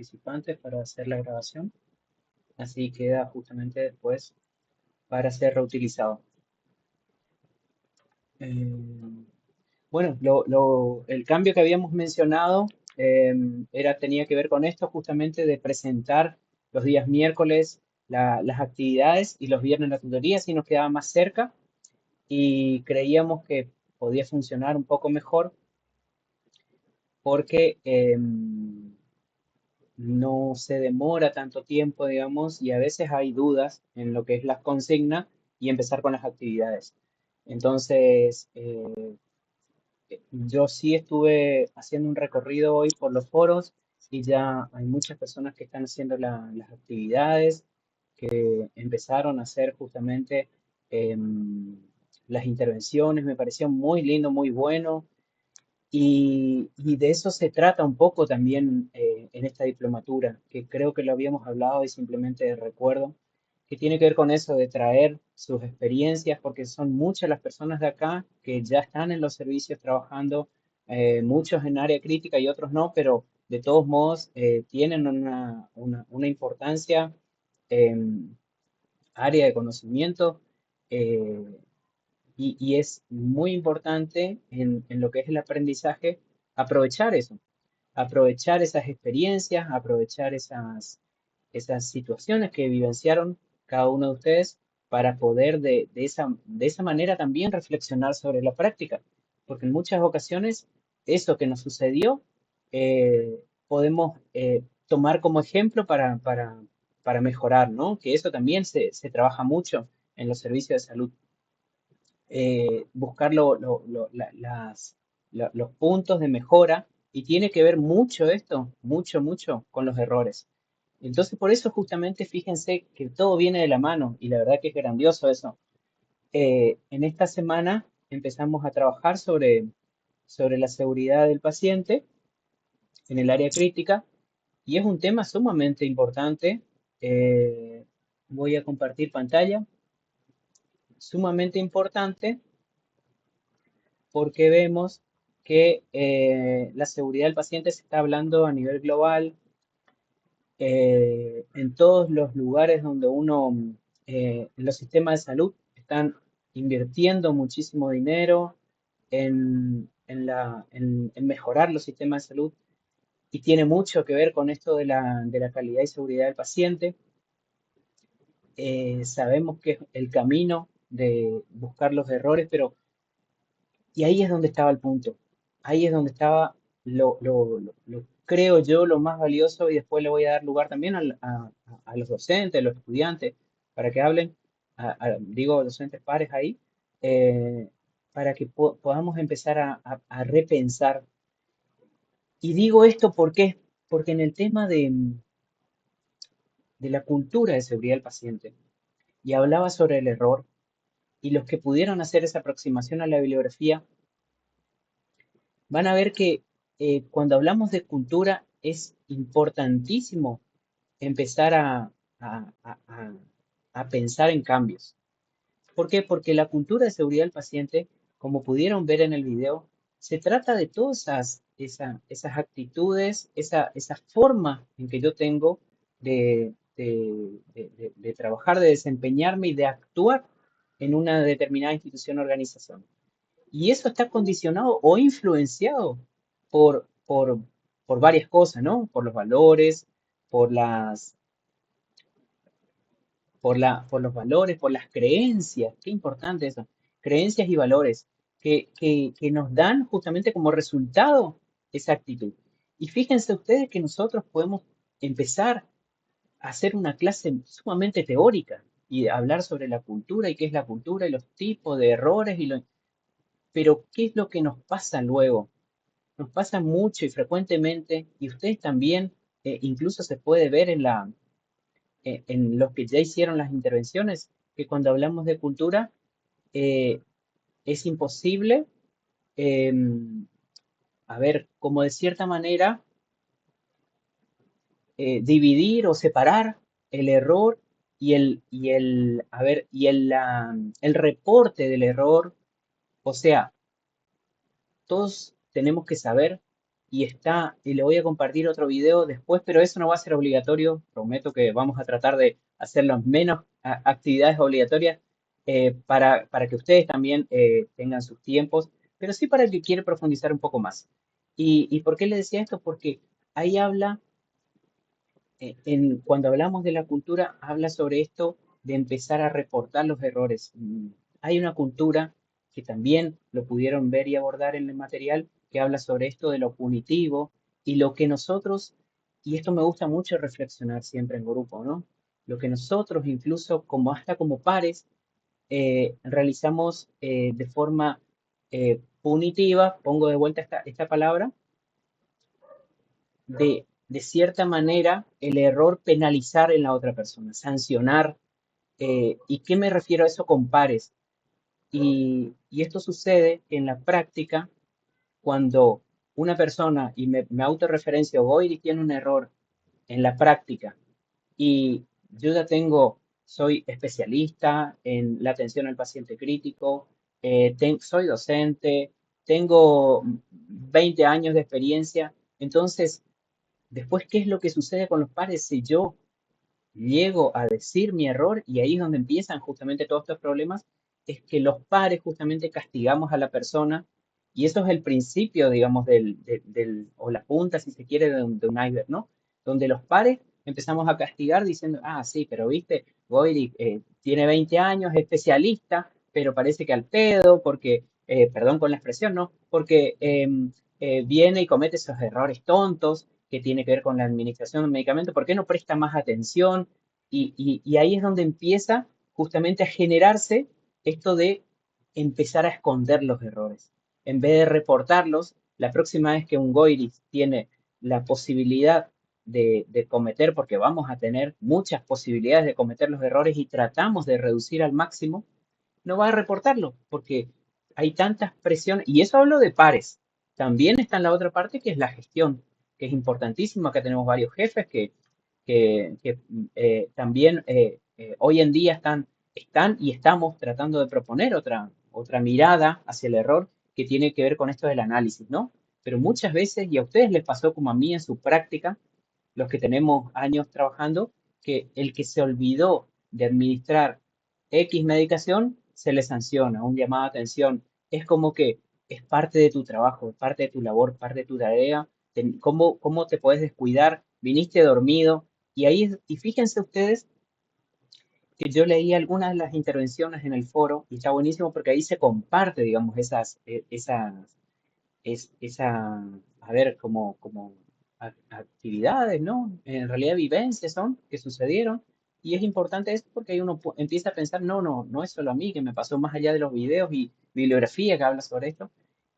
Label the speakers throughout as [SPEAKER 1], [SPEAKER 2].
[SPEAKER 1] participantes para hacer la grabación, así queda justamente después para ser reutilizado. Eh, bueno, el cambio que habíamos mencionado tenía que ver con esto justamente de presentar los días miércoles las actividades y los viernes la tutoría, si nos quedaba más cerca y creíamos que podía funcionar un poco mejor porque no se demora tanto tiempo, digamos, y a veces hay dudas en lo que es las consignas y empezar con las actividades. Entonces, yo sí estuve haciendo un recorrido hoy por los foros y ya hay muchas personas que están haciendo las actividades, que empezaron a hacer justamente em, las intervenciones. Me pareció muy lindo, muy bueno. Y de eso se trata un poco también en esta diplomatura, que creo que lo habíamos hablado y simplemente recuerdo, que tiene que ver con eso de traer sus experiencias, porque son muchas las personas de acá que ya están en los servicios trabajando, muchos en área crítica y otros no, pero de todos modos tienen una importancia en área de conocimiento. eh, y es muy importante en lo que es el aprendizaje aprovechar eso, aprovechar esas experiencias, aprovechar esas situaciones que vivenciaron cada uno de ustedes para poder de esa manera también reflexionar sobre la práctica. Porque en muchas ocasiones eso que nos sucedió podemos tomar como ejemplo para mejorar, ¿no? Que eso también se trabaja mucho en los servicios de salud, buscar los puntos de mejora y tiene que ver mucho esto, mucho, mucho con los errores. Entonces, por eso justamente fíjense que todo viene de la mano y la verdad que es grandioso eso. En esta semana empezamos a trabajar sobre la seguridad del paciente en el área crítica y es un tema sumamente importante. Voy a compartir pantalla, sumamente importante porque vemos que la seguridad del paciente se está hablando a nivel global, en todos los lugares donde en los sistemas de salud, están invirtiendo muchísimo dinero en mejorar los sistemas de salud y tiene mucho que ver con esto de la calidad y seguridad del paciente. Sabemos que es el camino de buscar los errores, pero y ahí es donde estaba el punto. Ahí es donde estaba creo yo, lo más valioso y después le voy a dar lugar también a los docentes, a los estudiantes, para que hablen, digo, docentes pares ahí, eh, para que podamos empezar a repensar. Y digo esto ¿por qué? Porque en el tema de la cultura de seguridad del paciente, y hablaba sobre el error, y los que pudieron hacer esa aproximación a la bibliografía, van a ver que cuando hablamos de cultura es importantísimo empezar a pensar en cambios. ¿Por qué? Porque la cultura de seguridad del paciente, como pudieron ver en el video, se trata de todas esas actitudes, esa forma en que yo tengo de trabajar, de desempeñarme y de actuar en una determinada institución o organización. Y eso está condicionado o influenciado por, por, por varias cosas, ¿no? Por los valores, por por los valores, por las creencias. Qué importante eso. Creencias y valores que nos dan justamente como resultado esa actitud. Y fíjense ustedes que nosotros podemos empezar a hacer una clase sumamente teórica y hablar sobre la cultura y qué es la cultura y los tipos de errores pero ¿qué es lo que nos pasa luego? Nos pasa mucho y frecuentemente, y ustedes también, incluso se puede ver en los que ya hicieron las intervenciones, que cuando hablamos de cultura eh, es imposible, eh, a ver, como de cierta manera, dividir o separar el error y el reporte del error. O sea, todos tenemos que saber y le voy a compartir otro video después, pero eso no va a ser obligatorio. Prometo que vamos a tratar de hacerlo menos actividades obligatorias para que ustedes también tengan sus tiempos, pero sí para el que quiere profundizar un poco más. ¿Y por qué le decía esto? Porque ahí habla cuando hablamos de la cultura, habla sobre esto de empezar a reportar los errores. Hay una cultura que también lo pudieron ver y abordar en el material, que habla sobre esto de lo punitivo y lo que nosotros, y esto me gusta mucho reflexionar siempre en grupo, ¿no? Lo que nosotros, incluso como hasta como pares, realizamos de forma punitiva, pongo de vuelta esta palabra, de cierta manera el error penalizar en la otra persona, sancionar. ¿Y qué me refiero a eso con pares? Y esto sucede en la práctica cuando una persona, y me autorreferencio, voy y tiene un error en la práctica, y yo ya soy especialista en la atención al paciente crítico, soy docente, tengo 20 años de experiencia, entonces después, ¿qué es lo que sucede con los pares si yo llego a decir mi error? Y ahí es donde empiezan justamente todos estos problemas, es que los pares justamente castigamos a la persona y eso es el principio, digamos, o la punta, si se quiere, de un iceberg, ¿no? Donde los pares empezamos a castigar diciendo, ah, sí, pero viste, Goiri tiene 20 años, es especialista, pero parece que al pedo, porque, perdón con la expresión, ¿no? Porque viene y comete esos errores tontos que tiene que ver con la administración del medicamento, ¿por qué no presta más atención? Y ahí es donde empieza justamente a generarse esto de empezar a esconder los errores. En vez de reportarlos, la próxima vez que un Goiris tiene la posibilidad de cometer, porque vamos a tener muchas posibilidades de cometer los errores y tratamos de reducir al máximo, no va a reportarlo, porque hay tantas presiones, y eso hablo de pares. También está en la otra parte que es la gestión, que es importantísima. Acá tenemos varios jefes que también hoy en día están y estamos tratando de proponer otra mirada hacia el error que tiene que ver con esto del análisis, ¿no? Pero muchas veces, y a ustedes les pasó como a mí en su práctica, los que tenemos años trabajando, que el que se olvidó de administrar X medicación se le sanciona, un llamado de atención. Es como que es parte de tu trabajo, es parte de tu labor, parte de tu tarea. ¿Cómo te puedes descuidar? Viniste dormido. Y fíjense ustedes que yo leí algunas de las intervenciones en el foro y está buenísimo porque ahí se comparte, digamos, esa, a ver, como actividades, ¿no? En realidad vivencias son que sucedieron y es importante esto porque ahí uno empieza a pensar, no es solo a mí, que me pasó más allá de los videos y bibliografía que habla sobre esto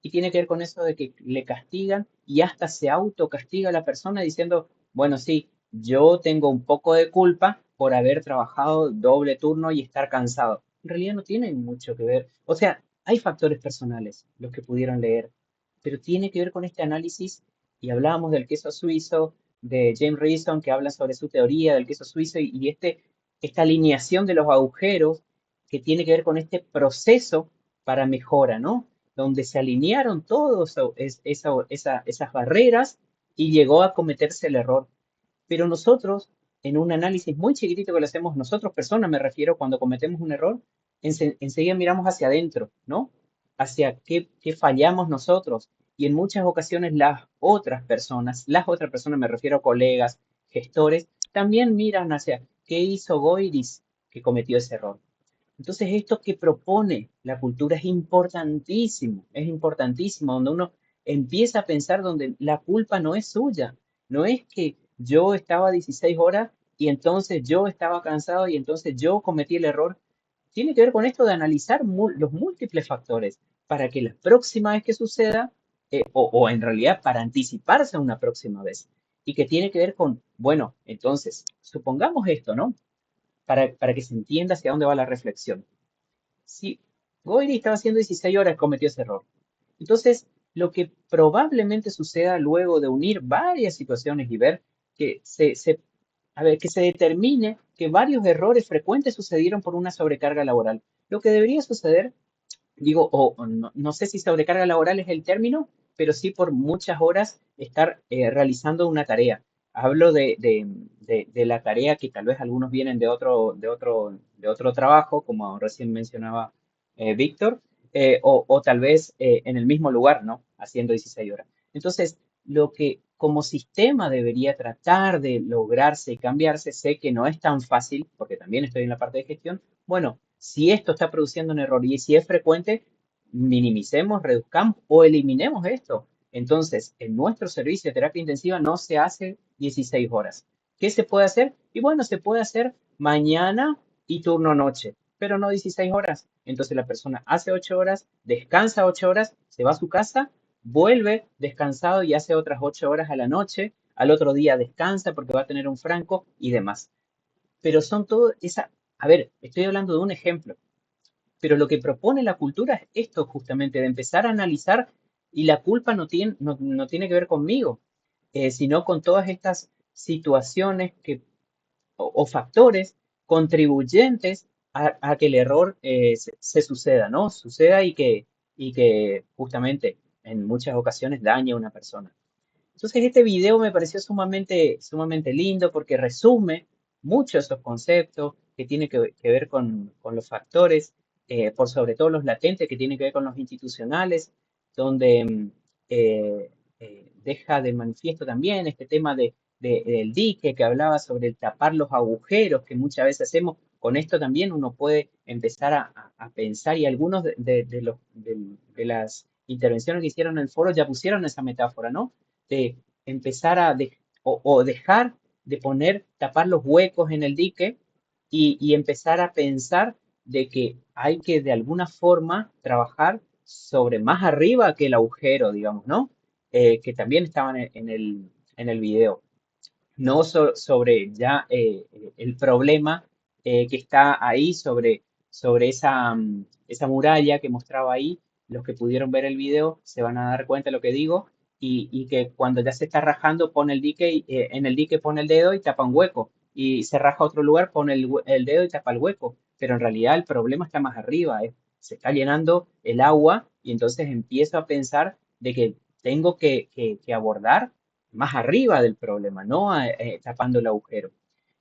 [SPEAKER 1] y tiene que ver con eso de que le castigan y hasta se autocastiga a la persona diciendo, bueno, sí, yo tengo un poco de culpa por haber trabajado doble turno y estar cansado. En realidad no tiene mucho que ver. O sea, hay factores personales, los que pudieron leer, pero tiene que ver con este análisis, y hablábamos del queso suizo, de James Reason, que habla sobre su teoría del queso suizo esta alineación de los agujeros que tiene que ver con este proceso para mejora, ¿no? Donde se alinearon todas esas barreras y llegó a cometerse el error. Pero nosotros, en un análisis muy chiquitito que lo hacemos nosotros, personas, me refiero, cuando cometemos un error, enseguida miramos hacia adentro, ¿no? Hacia qué fallamos nosotros. Y en muchas ocasiones las otras personas, me refiero a colegas, gestores, también miran hacia qué hizo Goiris que cometió ese error. Entonces, esto que propone la cultura es importantísimo, donde uno empieza a pensar donde la culpa no es suya, no es que yo estaba 16 horas y entonces yo estaba cansado y entonces yo cometí el error. Tiene que ver con esto de analizar los múltiples factores para que la próxima vez que suceda, o en realidad para anticiparse a una próxima vez, y que tiene que ver con, bueno, entonces, supongamos esto, ¿no? Para que se entienda hacia dónde va la reflexión. Si Goiri estaba haciendo 16 horas, cometió ese error. Entonces, lo que probablemente suceda luego de unir varias situaciones y ver que que se determine que varios errores frecuentes sucedieron por una sobrecarga laboral. Lo que debería suceder, digo, no sé si sobrecarga laboral es el término, pero sí por muchas horas estar realizando una tarea. Hablo de la tarea que tal vez algunos vienen de otro trabajo, como recién mencionaba Víctor, o tal vez en el mismo lugar, ¿no? Haciendo 16 horas. Entonces, lo que como sistema debería tratar de lograrse y cambiarse, sé que no es tan fácil, porque también estoy en la parte de gestión. Bueno, si esto está produciendo un error y si es frecuente, minimicemos, reduzcamos o eliminemos esto. Entonces, en nuestro servicio de terapia intensiva no se hace 16 horas. ¿Qué se puede hacer? Y bueno, se puede hacer mañana y turno noche, pero no 16 horas. Entonces la persona hace 8 horas, descansa 8 horas, se va a su casa, vuelve descansado y hace otras 8 horas a la noche. Al otro día descansa porque va a tener un franco y demás. Pero son todo esa, a ver, estoy hablando de un ejemplo, pero lo que propone la cultura es esto justamente, de empezar a analizar y la culpa no tiene que ver conmigo, sino con todas estas situaciones o factores contribuyentes a que el error se suceda, ¿no? Suceda y que justamente en muchas ocasiones dañe a una persona. Entonces, este video me pareció sumamente lindo porque resume mucho esos conceptos que tienen que ver con los factores, por sobre todo los latentes, que tienen que ver con los institucionales, donde deja de manifiesto también este tema del dique que hablaba sobre el tapar los agujeros que muchas veces hacemos. Con esto también uno puede empezar a pensar y algunos de las intervenciones que hicieron en el foro ya pusieron esa metáfora, ¿no? De empezar o dejar de tapar los huecos en el dique y empezar a pensar de que hay que de alguna forma trabajar sobre más arriba que el agujero, digamos, ¿no? Que también estaban en el video, no sobre ya el problema que está ahí, sobre esa muralla que mostraba ahí. Los que pudieron ver el video se van a dar cuenta de lo que digo, y que cuando ya se está rajando, pone el dique, en el dique pone el dedo y tapa un hueco, y se raja a otro lugar, pone el dedo y tapa el hueco, pero en realidad el problema está más arriba, se está llenando el agua y entonces empiezo a pensar de que tengo que abordar más arriba del problema, no tapando el agujero.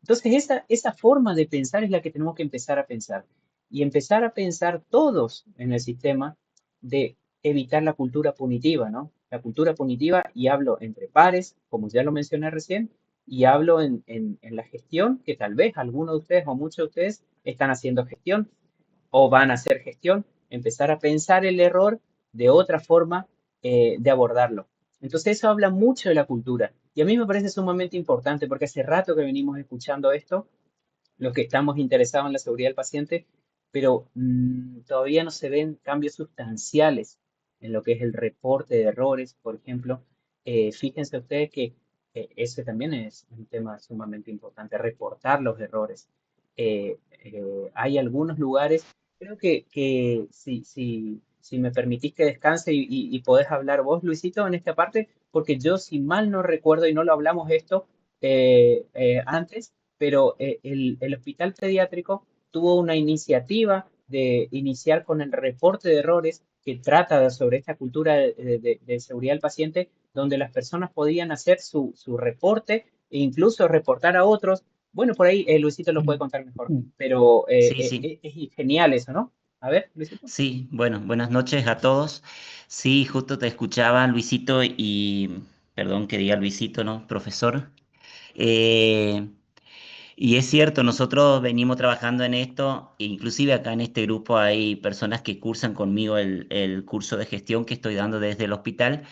[SPEAKER 1] Entonces, esa forma de pensar es la que tenemos que empezar a pensar. Y empezar a pensar todos en el sistema de evitar la cultura punitiva, ¿no? La cultura punitiva, y hablo entre pares, como ya lo mencioné recién, y hablo en la gestión, que tal vez algunos de ustedes o muchos de ustedes están haciendo gestión o van a hacer gestión, empezar a pensar el error de otra forma de abordarlo. Entonces eso habla mucho de la cultura y a mí me parece sumamente importante porque hace rato que venimos escuchando esto, los que estamos interesados en la seguridad del paciente, pero todavía no se ven cambios sustanciales en lo que es el reporte de errores, por ejemplo. Fíjense ustedes que ese también es un tema sumamente importante, reportar los errores. Hay algunos lugares, creo que si me permitís que descanse y podés hablar vos, Luisito, en esta parte, porque yo, si mal no recuerdo y no lo hablamos esto antes, pero el hospital pediátrico tuvo una iniciativa de iniciar con el reporte de errores que trata sobre esta cultura de seguridad del paciente, donde las personas podían hacer su reporte e incluso reportar a otros. Bueno, por ahí Luisito lo puede
[SPEAKER 2] Mm.
[SPEAKER 1] contar mejor, pero
[SPEAKER 2] Sí, sí,
[SPEAKER 1] es genial eso, ¿no? A ver, Luisito.
[SPEAKER 2] sí. Bueno, buenas noches a todos. Sí, justo te escuchaba, Luisito, y perdón que diga Luisito, ¿no? Profesor. Eh, y es cierto, nosotros venimos trabajando en esto, e inclusive acá en este grupo hay personas que cursan conmigo el curso de gestión que estoy dando desde el hospital.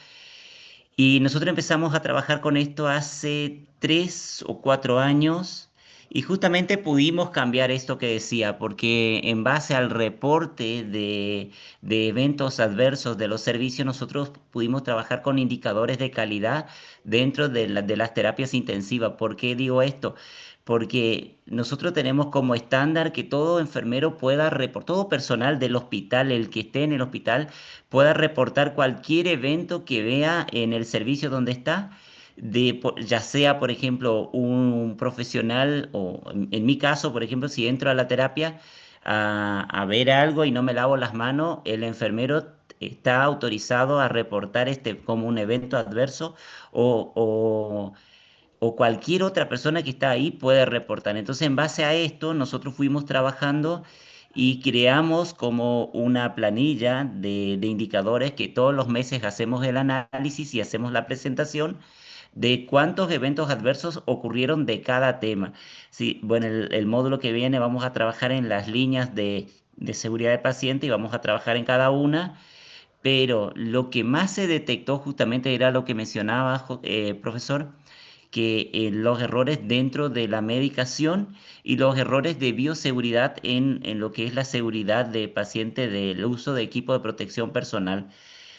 [SPEAKER 2] Y nosotros empezamos a trabajar con esto hace 3 o 4 años y justamente pudimos cambiar esto que decía, porque en base al reporte de eventos adversos de los servicios, nosotros pudimos trabajar con indicadores de calidad dentro de las terapias intensivas. ¿Por qué digo esto? Porque nosotros tenemos como estándar que todo enfermero pueda reportar, todo personal del hospital, el que esté en el hospital, pueda reportar cualquier evento que vea en el servicio donde está, ya sea, por ejemplo, un profesional o en mi caso, por ejemplo, si entro a la terapia a ver algo y no me lavo las manos, el enfermero está autorizado a reportar como un evento adverso o, o- o cualquier otra persona que está ahí puede reportar. Entonces, en base a esto, nosotros fuimos trabajando y creamos como una planilla de indicadores que todos los meses hacemos el análisis y hacemos la presentación de cuántos eventos adversos ocurrieron de cada tema. Sí, bueno, el módulo que viene vamos a trabajar en las líneas de seguridad de paciente y vamos a trabajar en cada una, pero lo que más se detectó justamente era lo que mencionaba, profesor, que los errores dentro de la medicación y los errores de bioseguridad en lo que es la seguridad de paciente del uso de equipo de protección personal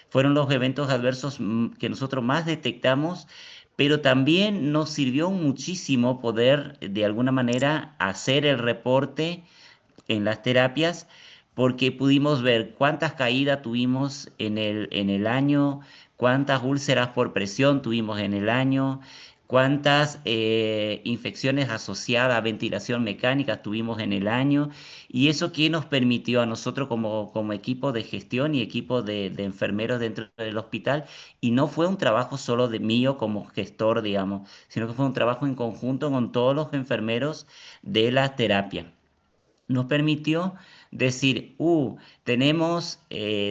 [SPEAKER 2] fueron los eventos adversos que nosotros más detectamos, pero también nos sirvió muchísimo poder de alguna manera hacer el reporte en las terapias porque pudimos ver cuántas caídas tuvimos en el año, cuántas úlceras por presión tuvimos en el año, cuántas infecciones asociadas a ventilación mecánica tuvimos en el año. Y eso que nos permitió a nosotros como equipo de gestión y equipo de enfermeros dentro del hospital, y no fue un trabajo solo de mío como gestor, digamos, sino que fue un trabajo en conjunto con todos los enfermeros de la terapia nos permitió decir, tenemos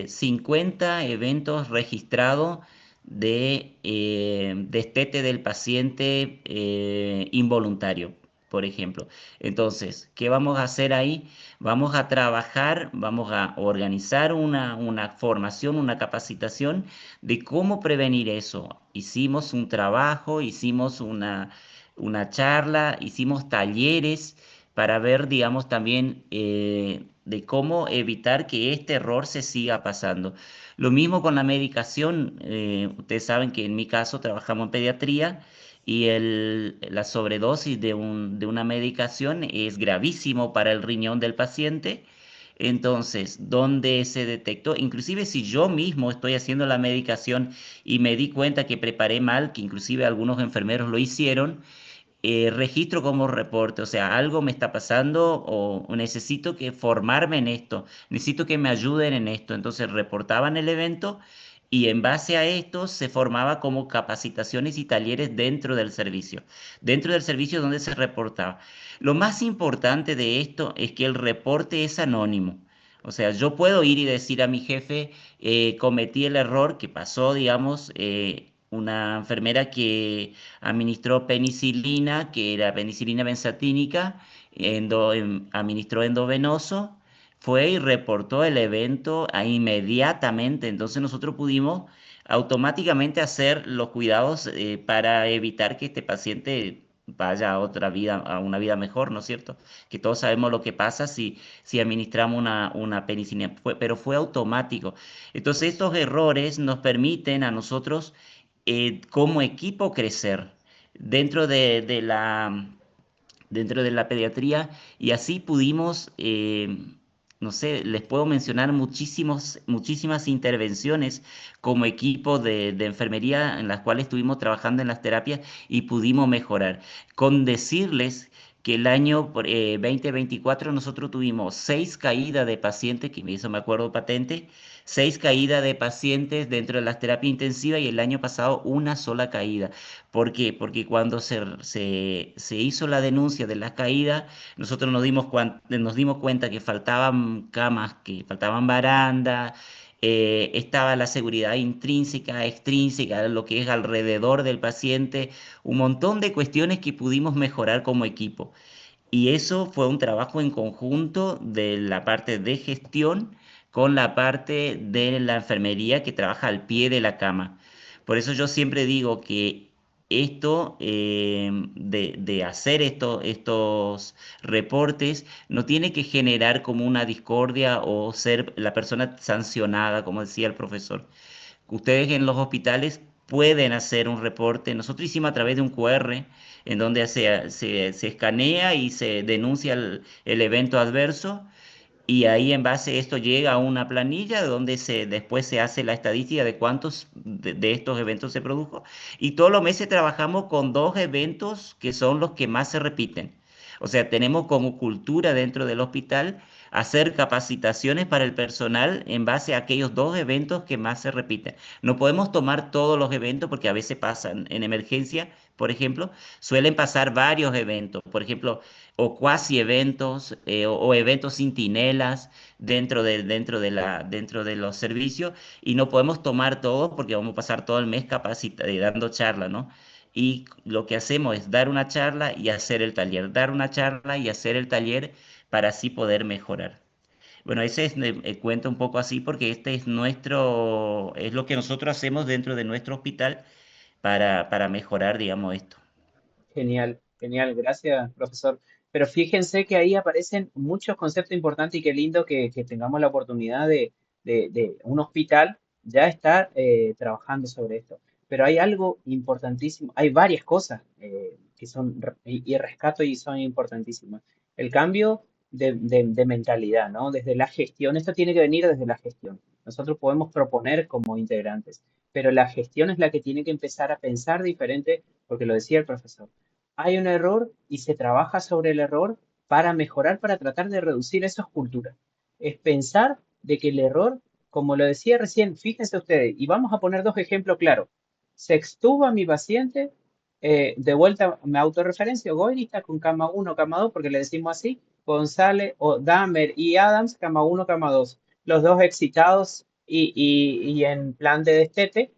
[SPEAKER 2] 50 eventos registrados de destete del paciente involuntario, por ejemplo. Entonces, ¿qué vamos a hacer ahí? Vamos a trabajar, vamos a organizar una formación, una capacitación de cómo prevenir eso. Hicimos un trabajo, hicimos una charla, hicimos talleres para ver, digamos, también de cómo evitar que este error se siga pasando. Lo mismo con la medicación. Ustedes saben que en mi caso trabajamos en pediatría y la sobredosis de una medicación es gravísimo para el riñón del paciente. Entonces, ¿dónde se detectó? Inclusive si yo mismo estoy haciendo la medicación y me di cuenta que preparé mal, que inclusive algunos enfermeros lo hicieron, registro como reporte, o sea, algo me está pasando o necesito que formarme en esto, necesito que me ayuden en esto. Entonces reportaban el evento y en base a esto se formaba como capacitaciones y talleres dentro del servicio donde se reportaba. Lo más importante de esto es que el reporte es anónimo. O sea, yo puedo ir y decir a mi jefe, cometí el error que pasó, digamos, una enfermera que administró penicilina, que era penicilina benzatínica, administró endovenoso, fue y reportó el evento inmediatamente. Entonces nosotros pudimos automáticamente hacer los cuidados para evitar que este paciente vaya a otra vida, a una vida mejor, ¿no es cierto? Que todos sabemos lo que pasa si administramos una penicilina, pero fue automático. Entonces estos errores nos permiten a nosotros como equipo crecer dentro dentro de la pediatría y así pudimos, no sé, les puedo mencionar muchísimas intervenciones como equipo de enfermería en las cuales estuvimos trabajando en las terapias y pudimos mejorar. Con decirles que el año 2024 nosotros tuvimos 6 caídas de pacientes, que eso me acuerdo patente, 6 caídas de pacientes dentro de las terapias intensivas y el año pasado una sola caída. ¿Por qué? Porque cuando se hizo la denuncia de las caídas, nosotros nos dimos cuenta que faltaban camas, que faltaban barandas, estaba la seguridad intrínseca, extrínseca, lo que es alrededor del paciente, un montón de cuestiones que pudimos mejorar como equipo. Y eso fue un trabajo en conjunto de la parte de gestión con la parte de la enfermería que trabaja al pie de la cama. Por eso yo siempre digo que esto de hacer estos reportes no tiene que generar como una discordia o ser la persona sancionada, como decía el profesor. Ustedes en los hospitales pueden hacer un reporte. Nosotros hicimos a través de un QR en donde se escanea y se denuncia el evento adverso y ahí en base a esto llega a una planilla donde después se hace la estadística de cuántos de estos eventos se produjo. Y todos los meses trabajamos con 2 eventos que son los que más se repiten. O sea, tenemos como cultura dentro del hospital hacer capacitaciones para el personal en base a aquellos dos eventos que más se repiten. No podemos tomar todos los eventos porque a veces pasan en emergencia, por ejemplo, suelen pasar varios eventos, por ejemplo, o cuasi eventos o eventos centinelas dentro de los servicios y no podemos tomar todos porque vamos a pasar todo el mes dando charla, ¿no? Y lo que hacemos es dar una charla y hacer el taller, dar una charla y hacer el taller para así poder mejorar. Bueno, ese es el cuento un poco así porque este es es lo que nosotros hacemos dentro de nuestro hospital para mejorar, digamos, esto.
[SPEAKER 1] Genial, genial, gracias, profesor. Pero fíjense que ahí aparecen muchos conceptos importantes y qué lindo que tengamos la oportunidad de un hospital ya estar trabajando sobre esto. Pero hay algo importantísimo, hay varias cosas que son, y rescato y son importantísimas. El cambio de mentalidad, ¿no? Desde la gestión, esto tiene que venir desde la gestión. Nosotros podemos proponer como integrantes, pero la gestión es la que tiene que empezar a pensar diferente, porque lo decía el profesor, hay un error y se trabaja sobre el error para mejorar, para tratar de reducir esas culturas. Es pensar de que el error, como lo decía recién, fíjense ustedes, y vamos a poner dos ejemplos claros. Se extuba mi paciente, de vuelta me autorreferencio, Goyri está con cama uno, cama 2, porque le decimos así, González o Dahmer y Adams, cama uno, cama 2, los dos excitados y en plan de destete.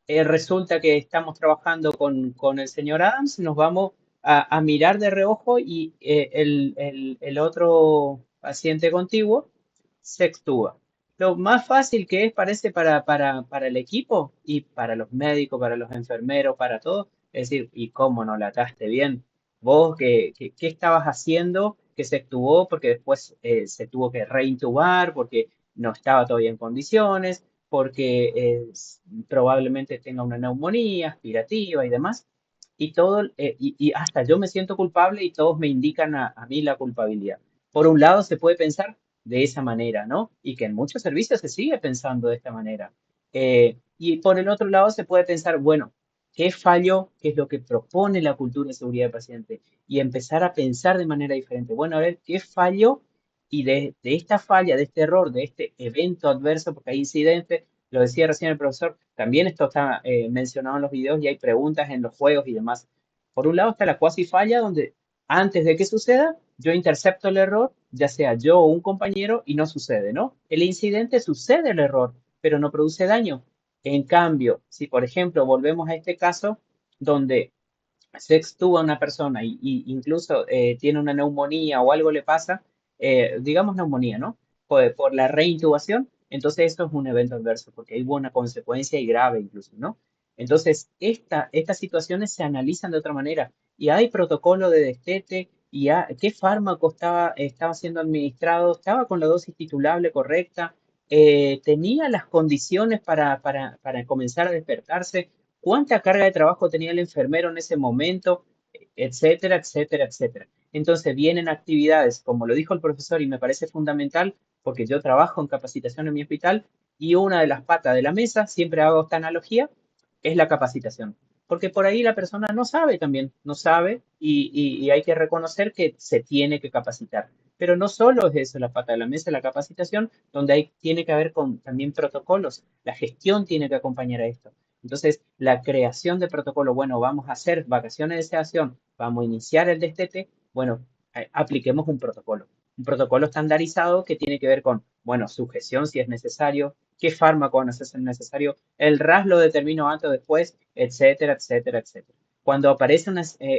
[SPEAKER 1] Resulta que estamos trabajando con el señor Adams, nos vamos a mirar de reojo y el otro paciente contiguo se extúa. Lo más fácil que es, parece, para el equipo y para los médicos, para los enfermeros, para todos, es decir, ¿y cómo no la ataste bien? Vos, ¿qué estabas haciendo que se extubó? Porque después se tuvo que reintubar, porque no estaba todavía en condiciones, porque probablemente tenga una neumonía aspirativa y demás. Y todo, y hasta yo me siento culpable y todos me indican a mí la culpabilidad. Por un lado, se puede pensar de esa manera, ¿no? Y que en muchos servicios se sigue pensando de esta manera. Y por el otro lado, se puede pensar, bueno, ¿qué falló? ¿Qué es lo que propone la cultura de seguridad del paciente? Y empezar a pensar de manera diferente. Bueno, a ver, ¿qué falló? Y de esta falla, de este error, de este evento adverso, porque hay incidentes, lo decía recién el profesor, también esto está mencionado en los videos y hay preguntas en los juegos y demás. Por un lado está la cuasi falla, donde antes de que suceda, yo intercepto el error, ya sea yo o un compañero, y no sucede, ¿no? El incidente sucede el error, pero no produce daño. En cambio, si por ejemplo volvemos a este caso donde se extuba a una persona y incluso tiene una neumonía o algo le pasa, digamos neumonía, ¿no? Por la reintubación, entonces esto es un evento adverso porque hay una consecuencia y grave incluso, ¿no? Entonces, estas situaciones se analizan de otra manera y hay protocolo de destete y qué fármaco estaba siendo administrado, estaba con la dosis titulable correcta, tenía las condiciones para comenzar a despertarse, cuánta carga de trabajo tenía el enfermero en ese momento, etcétera, etcétera, etcétera. Entonces vienen actividades, como lo dijo el profesor, y me parece fundamental, porque yo trabajo en capacitación en mi hospital, y una de las patas de la mesa, siempre hago esta analogía, es la capacitación. Porque por ahí la persona no sabe también, no sabe, y hay que reconocer que se tiene que capacitar. Pero no solo es eso la pata de la mesa, la capacitación, donde tiene que haber también protocolos. La gestión tiene que acompañar a esto. Entonces, la creación de protocolo, bueno, vamos a hacer vacaciones de sedación, vamos a iniciar el destete, bueno, apliquemos un protocolo estandarizado que tiene que ver con, bueno, sujeción si es necesario, qué fármaco van a ser necesario, el RAS lo determino antes o después, etcétera, etcétera, etcétera. Cuando aparece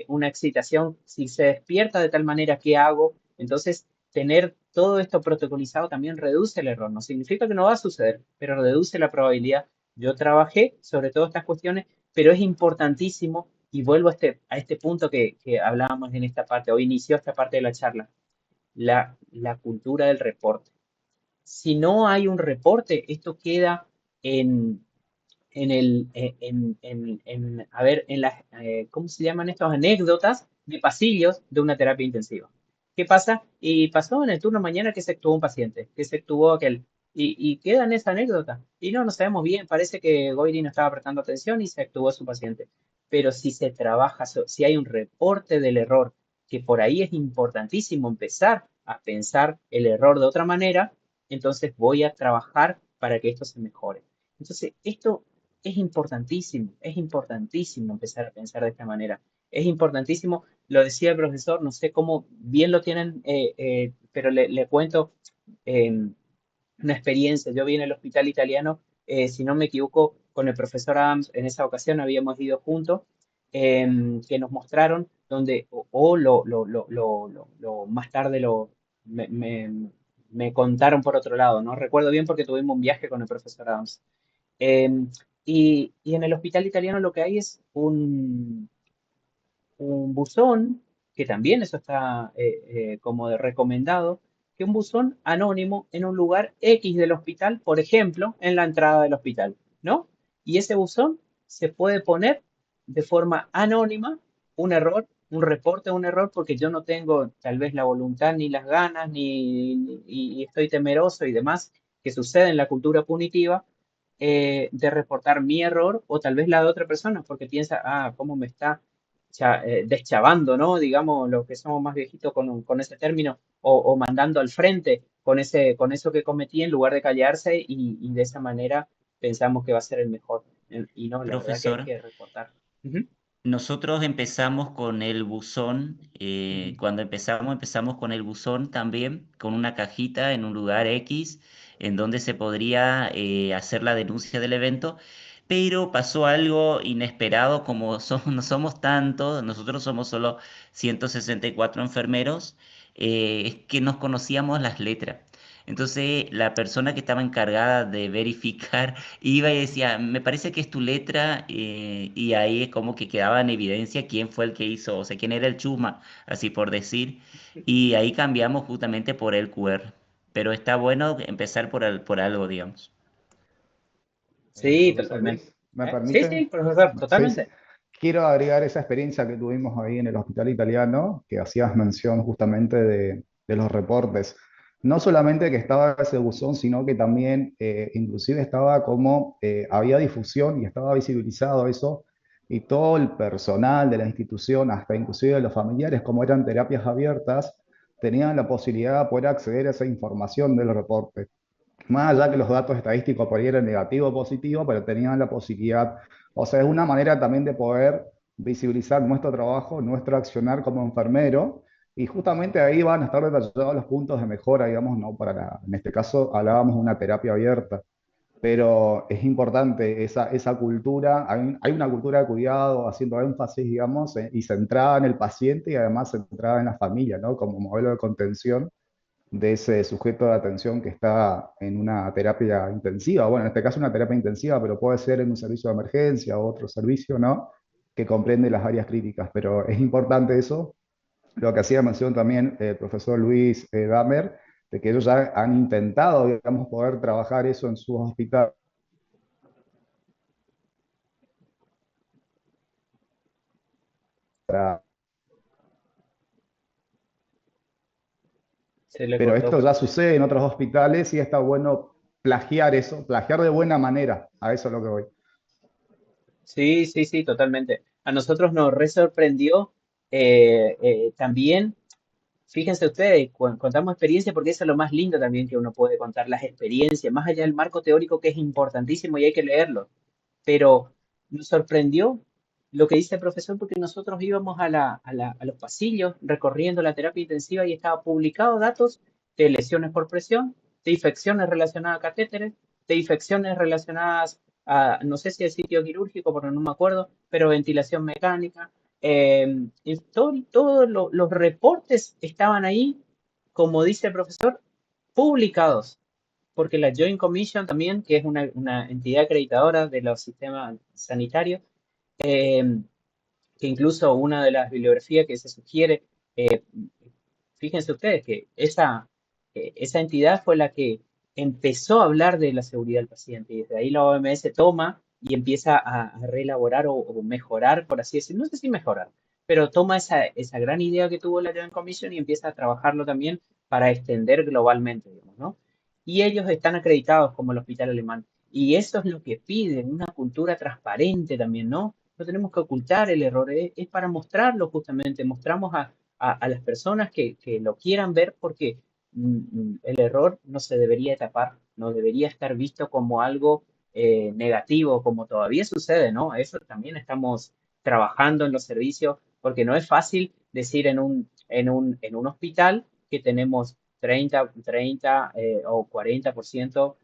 [SPEAKER 1] una excitación, si se despierta de tal manera, ¿qué hago? Entonces, tener todo esto protocolizado también reduce el error. No significa que no va a suceder, pero reduce la probabilidad. Yo trabajé sobre todas estas cuestiones, pero es importantísimo, y vuelvo a este punto que hablábamos en esta parte, o inició esta parte de la charla, la cultura del reporte. Si no hay un reporte, esto queda en, a ver, en las, ¿cómo se llaman estas anécdotas de pasillos de una terapia intensiva? ¿Qué pasa? Y pasó en el turno mañana que se actuó un paciente, que se actuó aquel, y queda en esa anécdota. Y no sabemos bien, parece que Goiri no estaba prestando atención y se actuó su paciente. Pero si se trabaja, si hay un reporte del error, que por ahí es importantísimo empezar a pensar el error de otra manera, entonces voy a trabajar para que esto se mejore. Entonces, esto es importantísimo empezar a pensar de esta manera. Es importantísimo, lo decía el profesor, no sé cómo bien lo tienen, pero le cuento eh, una experiencia. Yo vi en el hospital italiano, si no me equivoco, con el profesor Adams, en esa ocasión habíamos ido juntos, que nos mostraron donde, o más tarde me contaron por otro lado, no recuerdo bien porque tuvimos un viaje con el profesor Adams. Em, y en el hospital italiano lo que hay es un buzón, que también eso está como de recomendado, que un buzón anónimo en un lugar X del hospital, por ejemplo, en la entrada del hospital, ¿no? Y ese buzón se puede poner de forma anónima un error, un reporte de un error, porque yo no tengo tal vez la voluntad ni las ganas, y estoy temeroso y demás, que sucede en la cultura punitiva, de reportar mi error o tal vez la de otra persona, porque piensa, ah, ¿cómo me está deschavando, ¿no? Digamos, los que somos más viejitos con ese término, o mandando al frente con eso que cometí en lugar de callarse y de esa manera pensamos que va a ser el mejor. Y no, la verdad que hay
[SPEAKER 2] Profesor,
[SPEAKER 1] que reportar. Ujú,
[SPEAKER 2] nosotros empezamos con el buzón,
[SPEAKER 1] ujú.
[SPEAKER 2] cuando empezamos con el buzón también, con una cajita en un lugar X, en donde se podría hacer la denuncia del evento, pero pasó algo inesperado, como no somos tantos, nosotros somos solo 164 enfermeros, es que nos conocíamos las letras. Entonces, la persona que estaba encargada de verificar iba y decía, me parece que es tu letra, y ahí es como que quedaba en evidencia quién fue el que hizo, o sea, quién era el chusma, así por decir, y ahí cambiamos justamente por el QR. Pero está bueno empezar por algo, digamos.
[SPEAKER 1] Sí,
[SPEAKER 3] Profesor
[SPEAKER 1] totalmente.
[SPEAKER 3] Luis, ¿me
[SPEAKER 1] Sí, sí,
[SPEAKER 3] permiten?
[SPEAKER 1] profesor,
[SPEAKER 3] Sí, sí.
[SPEAKER 1] totalmente.
[SPEAKER 3] Quiero agregar esa experiencia que tuvimos ahí en el hospital italiano, que hacías mención justamente de los reportes. No solamente que estaba ese buzón, sino que también inclusive estaba como, había difusión y estaba visibilizado eso, y todo el personal de la institución, hasta inclusive los familiares, como eran terapias abiertas, tenían la posibilidad de poder acceder a esa información del reporte. Más allá que los datos estadísticos por ahí eran negativo o positivo, pero tenían la posibilidad, o sea, es una manera también de poder visibilizar nuestro trabajo, nuestro accionar como enfermero, y justamente ahí van a estar detallados los puntos de mejora, digamos, ¿no? En este caso hablábamos de una terapia abierta, pero es importante esa cultura, hay una cultura de cuidado haciendo énfasis, digamos, y centrada en el paciente y además centrada en la familia, ¿no? Como modelo de contención de ese sujeto de atención que está en una terapia intensiva, bueno, en este caso una terapia intensiva, pero puede ser en un servicio de emergencia o otro servicio, ¿no? Que comprende las áreas críticas, pero es importante eso, lo que hacía mención también el profesor Luis Damer, de que ellos ya han intentado, digamos, poder trabajar eso en sus hospitales.
[SPEAKER 1] Se le
[SPEAKER 3] Pero
[SPEAKER 1] cortó,
[SPEAKER 3] esto ya
[SPEAKER 1] profesor.
[SPEAKER 3] sucede en otros hospitales y está bueno plagiar eso, plagiar de buena manera, a eso es lo que voy.
[SPEAKER 1] Sí, sí, sí, totalmente. A nosotros nos re sorprendió también. Fíjense ustedes, contamos experiencias porque eso es lo más lindo también que uno puede contar, las experiencias, más allá del marco teórico que es importantísimo y hay que leerlo. Pero nos sorprendió lo que dice el profesor porque nosotros íbamos a los pasillos recorriendo la terapia intensiva y estaba publicado datos de lesiones por presión, de infecciones relacionadas a catéteres, de infecciones relacionadas a, no sé si el sitio quirúrgico, porque no me acuerdo, pero ventilación mecánica, y todos los reportes estaban ahí, como dice el profesor, publicados, porque la Joint Commission también, que es una entidad acreditadora de los sistemas sanitarios, eh, que incluso una de las bibliografías que se sugiere, eh, fíjense ustedes que esa entidad fue la que empezó a hablar de la seguridad del paciente y desde ahí la OMS toma y empieza a reelaborar o mejorar, por así decirlo, no sé si mejorar, pero toma esa gran idea que tuvo la Joint Commission y empieza a trabajarlo también para extender globalmente, digamos, ¿no? Y ellos están acreditados como el Hospital Alemán. Y eso es lo que piden, una cultura transparente también, ¿no? No tenemos que ocultar el error, es para mostrarlo justamente, mostramos a las personas que lo quieran ver porque el error no se debería tapar, no debería estar visto como algo negativo, como todavía sucede, ¿no? Eso también estamos trabajando en los servicios, porque no es fácil decir en un hospital que tenemos 30 o 40%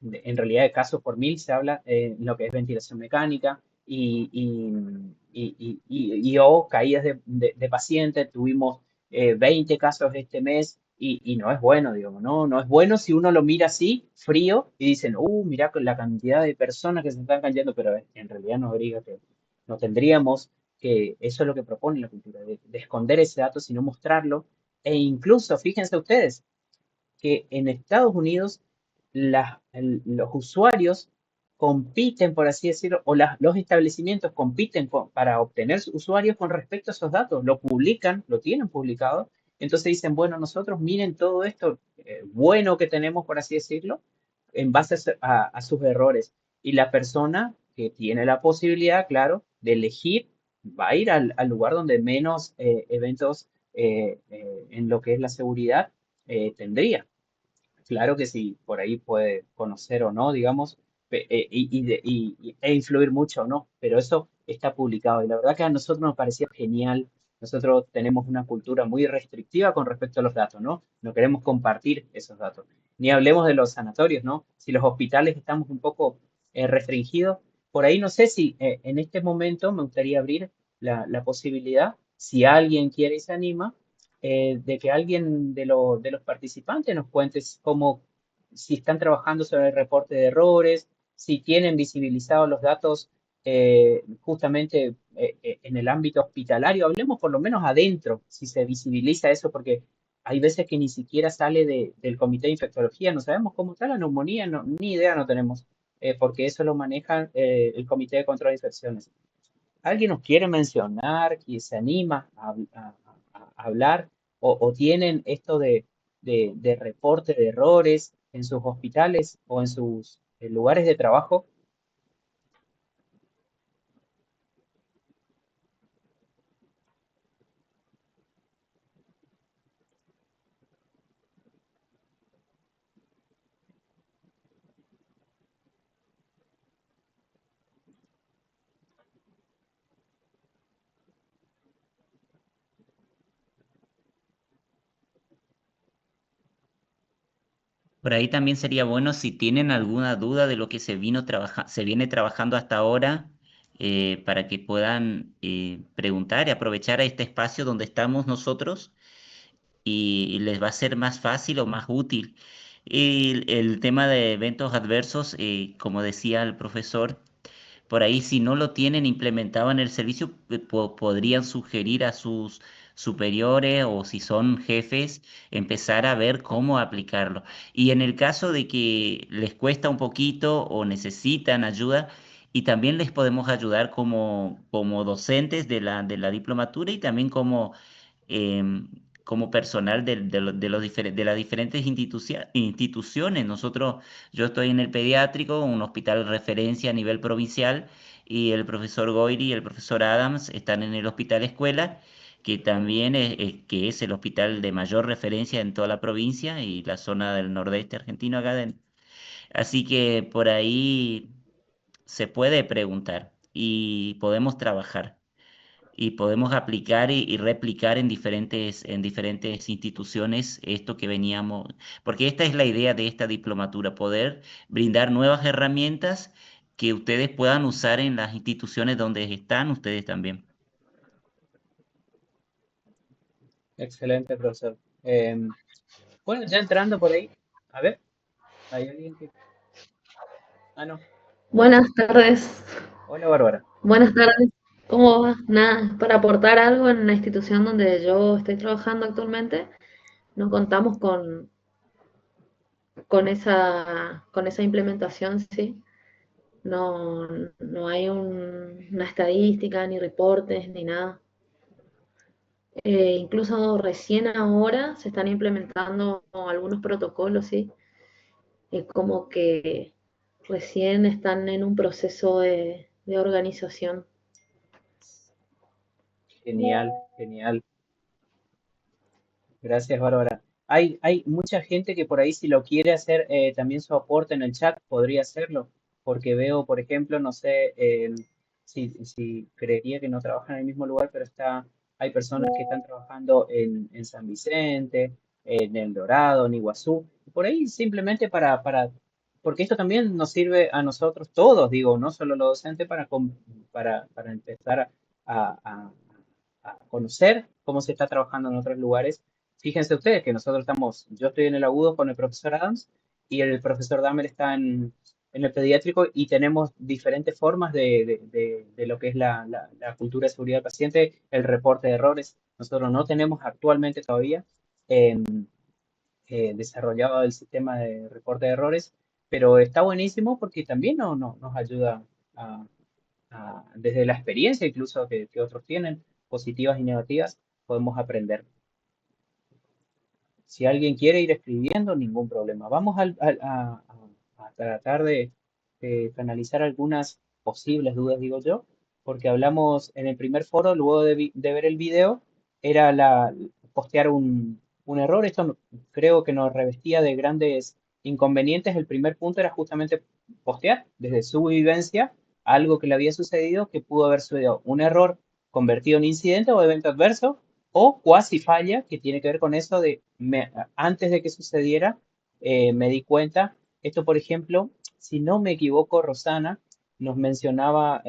[SPEAKER 1] en realidad de casos por mil se habla en lo que es ventilación mecánica o caídas de pacientes. Tuvimos 20 casos este mes y no es bueno, digamos, ¿no? No es bueno si uno lo mira así, frío, y dicen, mira con la cantidad de personas que se están cayendo, pero en realidad nos obliga que no tendríamos que, eso es lo que propone la cultura, de esconder ese dato, sino mostrarlo. E incluso, fíjense ustedes, que en Estados Unidos los usuarios compiten, por así decirlo, o los establecimientos compiten para obtener usuarios con respecto a esos datos, lo publican, lo tienen publicado, entonces dicen, bueno, nosotros miren todo esto bueno que tenemos, por así decirlo, en base a sus errores. Y la persona que tiene la posibilidad, claro, de elegir, va a ir al lugar donde menos eventos en lo que es la seguridad tendría. Claro que sí, por ahí puede conocer o no, digamos, e influir mucho o no, pero eso está publicado. Y la verdad que a nosotros nos parecía genial. Nosotros tenemos una cultura muy restrictiva con respecto a los datos, ¿no? No queremos compartir esos datos. Ni hablemos de los sanatorios, ¿no? Si los hospitales estamos un poco restringidos, por ahí no sé si en este momento me gustaría abrir la posibilidad, si alguien quiere y se anima, de que alguien de los participantes nos cuente cómo, si están trabajando sobre el reporte de errores, si tienen visibilizados los datos justamente en el ámbito hospitalario, hablemos por lo menos adentro, si se visibiliza eso, porque hay veces que ni siquiera sale del comité de infectología, no sabemos cómo está la neumonía, ni idea no tenemos, porque eso lo maneja el comité de control de infecciones. ¿Alguien nos quiere mencionar, que se anima a hablar o tienen esto de reporte de errores en sus hospitales o en sus lugares de trabajo?
[SPEAKER 2] Por ahí también sería bueno si tienen alguna duda de lo que se viene trabajando hasta ahora, para que puedan preguntar y aprovechar a este espacio donde estamos nosotros y les va a ser más fácil o más útil. El tema de eventos adversos, como decía el profesor, por ahí, si no lo tienen implementado en el servicio, podrían sugerir a sus superiores o si son jefes, empezar a ver cómo aplicarlo. Y en el caso de que les cuesta un poquito o necesitan ayuda, y también les podemos ayudar como docentes de la diplomatura y también em, como personal de las diferentes instituciones. Yo estoy en el pediátrico, un hospital de referencia a nivel provincial, y el profesor Goiri y el profesor Adams están en el hospital escuela, que también que es el hospital de mayor referencia en toda la provincia y la zona del nordeste argentino acá. Así que por ahí se puede preguntar y podemos trabajar y podemos aplicar y replicar en diferentes instituciones esto que veníamos, porque esta es la idea de esta diplomatura, poder brindar nuevas herramientas que ustedes puedan usar en las instituciones donde están ustedes también.
[SPEAKER 1] Excelente, profesor. Bueno, ya entrando por ahí, a ver, ¿hay alguien que... Ah, no.
[SPEAKER 4] Buenas tardes,
[SPEAKER 1] Hola, Bárbara.
[SPEAKER 4] buenas tardes. ¿Cómo va? Nada, para aportar algo en la institución donde yo estoy trabajando actualmente, no contamos con esa implementación, sí. No, no hay una estadística, ni reportes, ni nada. Incluso recién ahora se están implementando algunos protocolos, sí. Como que recién están en un proceso de organización.
[SPEAKER 1] Genial, genial. Gracias, Bárbara. Hay mucha gente que por ahí, si lo quiere hacer también su aporte en el chat, podría hacerlo, porque veo, por ejemplo, no sé si creería que no trabajan en el mismo lugar, pero hay personas que están trabajando en San Vicente, en El Dorado, en Iguazú, por ahí simplemente porque esto también nos sirve a nosotros todos, digo, no solo los docentes, para empezar a, a- a conocer cómo se está trabajando en otros lugares. Fíjense ustedes que yo estoy en el agudo con el profesor Adams y el profesor Dahmer está en el pediátrico y tenemos diferentes formas de lo que es la cultura de seguridad del paciente, el reporte de errores. Nosotros no tenemos actualmente todavía desarrollado el sistema de reporte de errores, pero está buenísimo porque también nos ayuda a, desde la experiencia incluso que otros tienen, positivas y negativas, podemos aprender. Si alguien quiere ir escribiendo, ningún problema. Vamos a tratar de canalizar algunas posibles dudas, digo yo, porque hablamos en el primer foro, luego de ver el video, era postear un error. Creo que nos revestía de grandes inconvenientes. El primer punto era justamente postear desde su vivencia algo que le había sucedido, que pudo haber sido un error convertido en incidente o evento adverso o cuasi falla, que tiene que ver con eso antes de que sucediera, me di cuenta. Esto, por ejemplo, si no me equivoco, Rosana nos mencionaba,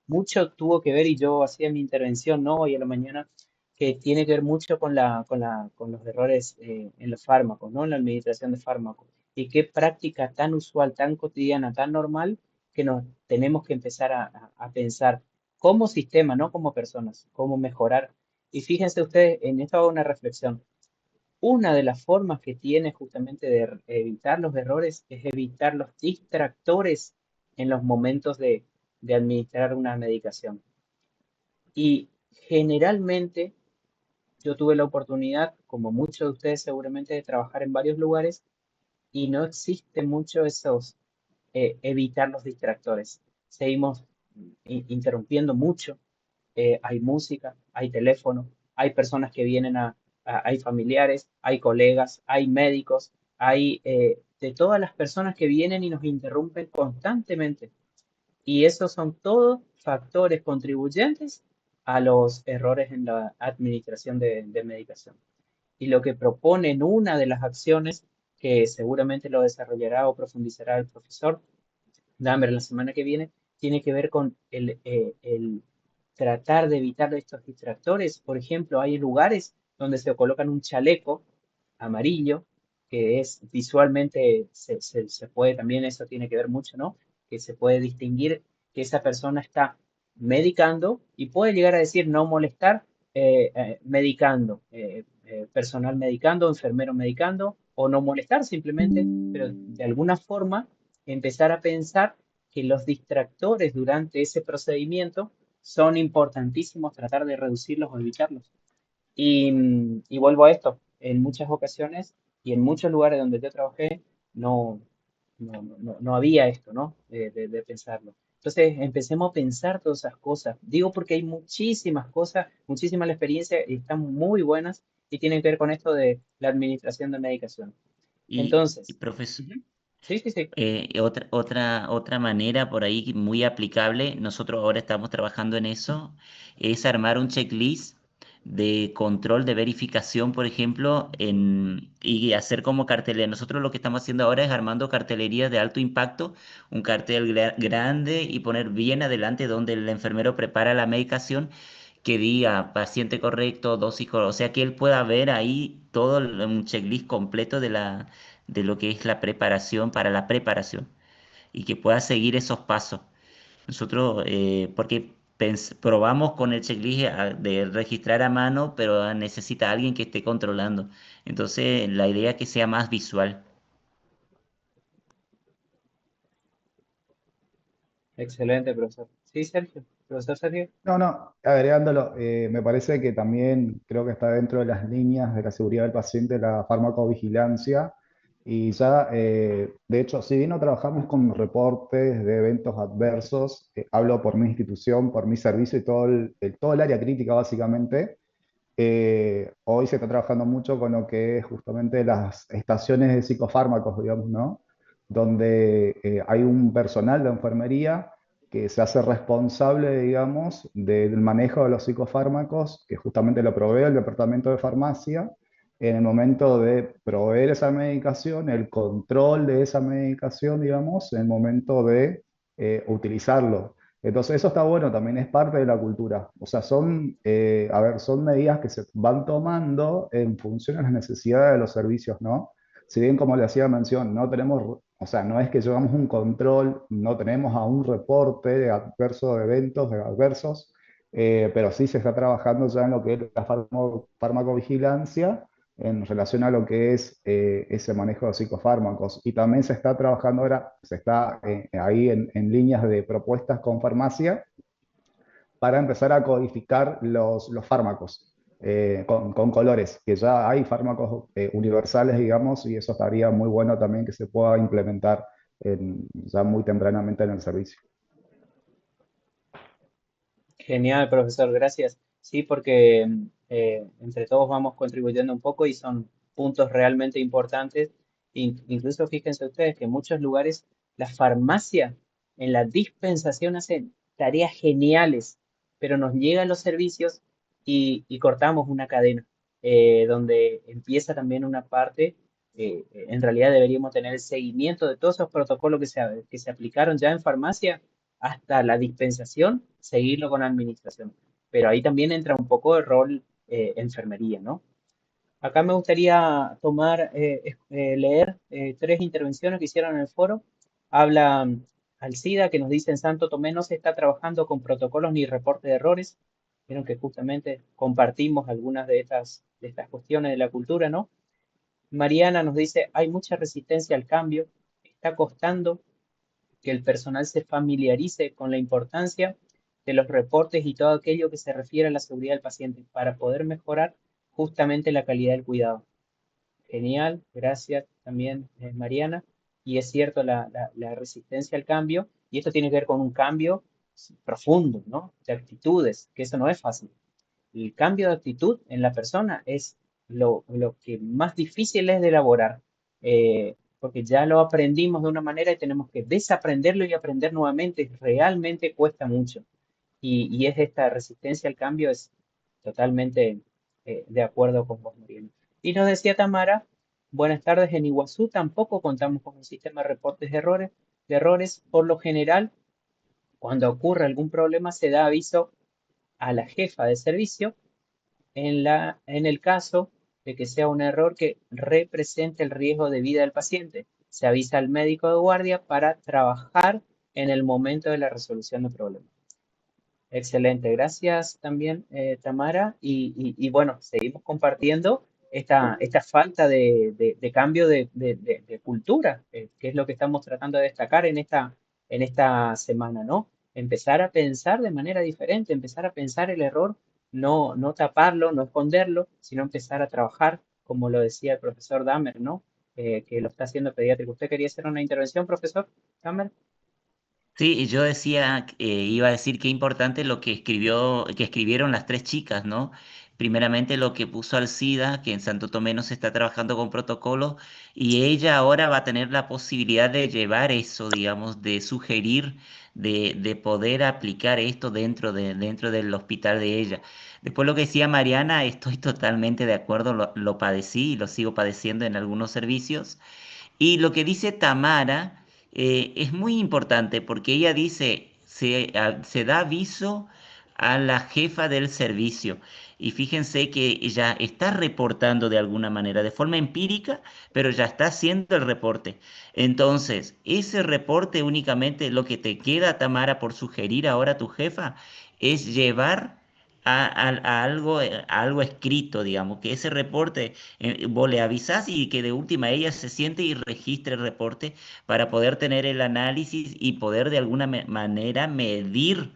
[SPEAKER 1] mucho tuvo que ver, y yo hacía mi intervención, ¿no? Hoy a la mañana, que tiene que ver mucho con los errores en los fármacos, ¿no? En la administración de fármacos. Y qué práctica tan usual, tan cotidiana, tan normal, que nos tenemos que empezar a pensar como sistema, no como personas, cómo mejorar. Y fíjense ustedes, en esto hago una reflexión. Una de las formas que tiene justamente de evitar los errores es evitar los distractores en los momentos de administrar una medicación. Y generalmente yo tuve la oportunidad, como muchos de ustedes seguramente, de trabajar en varios lugares y no existe mucho evitar los distractores. Seguimos interrumpiendo mucho, hay música, hay teléfono, hay personas que vienen hay familiares, hay colegas, hay médicos, hay de todas las personas que vienen y nos interrumpen constantemente. Y esos son todos factores contribuyentes a los errores en la administración de medicación. Y lo que propone en una de las acciones, que seguramente lo desarrollará o profundizará el profesor Dahmer la semana que viene, tiene que ver con el tratar de evitar estos distractores. Por ejemplo, hay lugares donde se colocan un chaleco amarillo, que es visualmente, se puede también, eso tiene que ver mucho, ¿no? Que se puede distinguir que esa persona está medicando y puede llegar a decir no molestar, medicando, personal medicando, enfermero medicando, o no molestar simplemente, pero de alguna forma empezar a pensar que los distractores durante ese procedimiento son importantísimos, tratar de reducirlos o evitarlos. Y vuelvo a esto, en muchas ocasiones y en muchos lugares donde yo trabajé no, no había esto, ¿no? De pensarlo. Entonces empecemos a pensar todas esas cosas. Digo porque hay muchísimas cosas, muchísimas la experiencia y están muy buenas y tienen que ver con esto de la administración de medicación.
[SPEAKER 2] Y
[SPEAKER 1] Entonces,
[SPEAKER 2] profesor,
[SPEAKER 1] ujú, sí, sí, sí,
[SPEAKER 2] otra manera por ahí muy aplicable, nosotros ahora estamos trabajando en eso, es armar un checklist de control, de verificación, por ejemplo, y hacer como cartelería. Nosotros lo que estamos haciendo ahora es armando cartelerías de alto impacto, un cartel grande y poner bien adelante donde el enfermero prepara la medicación que diga paciente correcto, dosis correcta, o sea que él pueda ver ahí todo un checklist completo de lo que es la preparación para la preparación y que pueda seguir esos pasos. Nosotros, porque probamos con el checklist de registrar a mano, pero necesita alguien que esté controlando. Entonces, la idea es que sea más visual.
[SPEAKER 1] excelente, profesor. Sí, Sergio, profesor Sergio.
[SPEAKER 3] No, no, agregándolo, me parece que también creo que está dentro de las líneas de la seguridad del paciente la farmacovigilancia, Y ya, de hecho, si bien no trabajamos con reportes de eventos adversos, hablo por mi institución, por mi servicio y todo el área crítica básicamente. Hoy se está trabajando mucho con lo que es justamente las estaciones de psicofármacos, digamos, ¿no? Donde hay un personal de enfermería que se hace responsable, digamos, del manejo de los psicofármacos, que justamente lo provee el departamento de farmacia, en el momento de proveer esa medicación, el control de esa medicación, digamos, en el momento de utilizarlo. Entonces, eso está bueno, también es parte de la cultura. O sea, a ver, son medidas que se van tomando en función de las necesidades de los servicios, ¿no? Si bien, como le hacía mención, no tenemos, o sea, no es que llevamos un control, no tenemos a un reporte de adverso de eventos, de adversos, pero sí se está trabajando ya en lo que es la farmacovigilancia en relación a lo que es ese manejo de psicofármacos. Y también se está trabajando ahora, se está ahí en líneas de propuestas con farmacia para empezar a codificar los fármacos con colores, que ya hay fármacos universales, digamos, y eso estaría muy bueno también que se pueda implementar ya muy tempranamente en el servicio.
[SPEAKER 1] Genial, profesor, gracias. Sí, porque entre todos vamos contribuyendo un poco y son puntos realmente importantes. Incluso fíjense ustedes que en muchos lugares la farmacia en la dispensación hace tareas geniales, pero nos llegan los servicios y cortamos una cadena donde empieza también una parte. En realidad deberíamos tener el seguimiento de todos esos protocolos que se aplicaron ya en farmacia hasta la dispensación, seguirlo con administración. Pero ahí también entra un poco el rol enfermería, ¿no? Acá me gustaría leer tres intervenciones que hicieron en el foro. Habla Alcida, que nos dice en Santo Tomé no se está trabajando con protocolos ni reporte de errores. Vieron que justamente compartimos algunas de estas cuestiones de la cultura, ¿no? Mariana nos dice, hay mucha resistencia al cambio, está costando que el personal se familiarice con la importancia de los reportes y todo aquello que se refiere a la seguridad del paciente para poder mejorar justamente la calidad del cuidado. Genial, gracias también, Mariana. Y es cierto la resistencia al cambio, y esto tiene que ver con un cambio profundo, ¿no? De actitudes, que eso no es fácil. El cambio de actitud en la persona es lo que más difícil es de elaborar, porque ya lo aprendimos de una manera y tenemos que desaprenderlo y aprender nuevamente. Realmente cuesta mucho. Y es esta resistencia al cambio, es totalmente de acuerdo con vos, Mariana. Y nos decía Tamara, buenas tardes, en Iguazú tampoco contamos con un sistema de reportes de errores. Por lo general, cuando ocurre algún problema, se da aviso a la jefa de servicio en el caso de que sea un error que represente el riesgo de vida del paciente. Se avisa al médico de guardia para trabajar en el momento de la resolución del problema. Excelente, gracias también, Tamara. Y bueno, seguimos compartiendo esta falta de cambio de cultura, que es lo que estamos tratando de destacar en esta semana, ¿no? Empezar a pensar de manera diferente, empezar a pensar el error, no taparlo, no esconderlo, sino empezar a trabajar, como lo decía el profesor Dahmer, ¿no? Que lo está haciendo pediátrico. ¿Usted quería hacer una intervención, profesor Dahmer?
[SPEAKER 2] Sí, y yo decía, iba a decir qué importante lo que escribieron las tres chicas, ¿no? Primeramente lo que puso Alcida, que en Santo Tomé no se está trabajando con protocolos, y ella ahora va a tener la posibilidad de llevar eso, digamos, de sugerir, de poder aplicar esto dentro del hospital de ella. Después lo que decía Mariana, estoy totalmente de acuerdo, lo padecí y lo sigo padeciendo en algunos servicios. Y lo que dice Tamara es muy importante porque ella dice, se da aviso a la jefa del servicio. Y fíjense que ella está reportando de alguna manera, de forma empírica, pero ya está haciendo el reporte. Entonces, ese reporte únicamente lo que te queda, Tamara, por sugerir ahora a tu jefa, es llevar a algo escrito, digamos, que ese reporte vos le avisás y que de última ella se siente y registre el reporte para poder tener el análisis y poder de alguna manera medir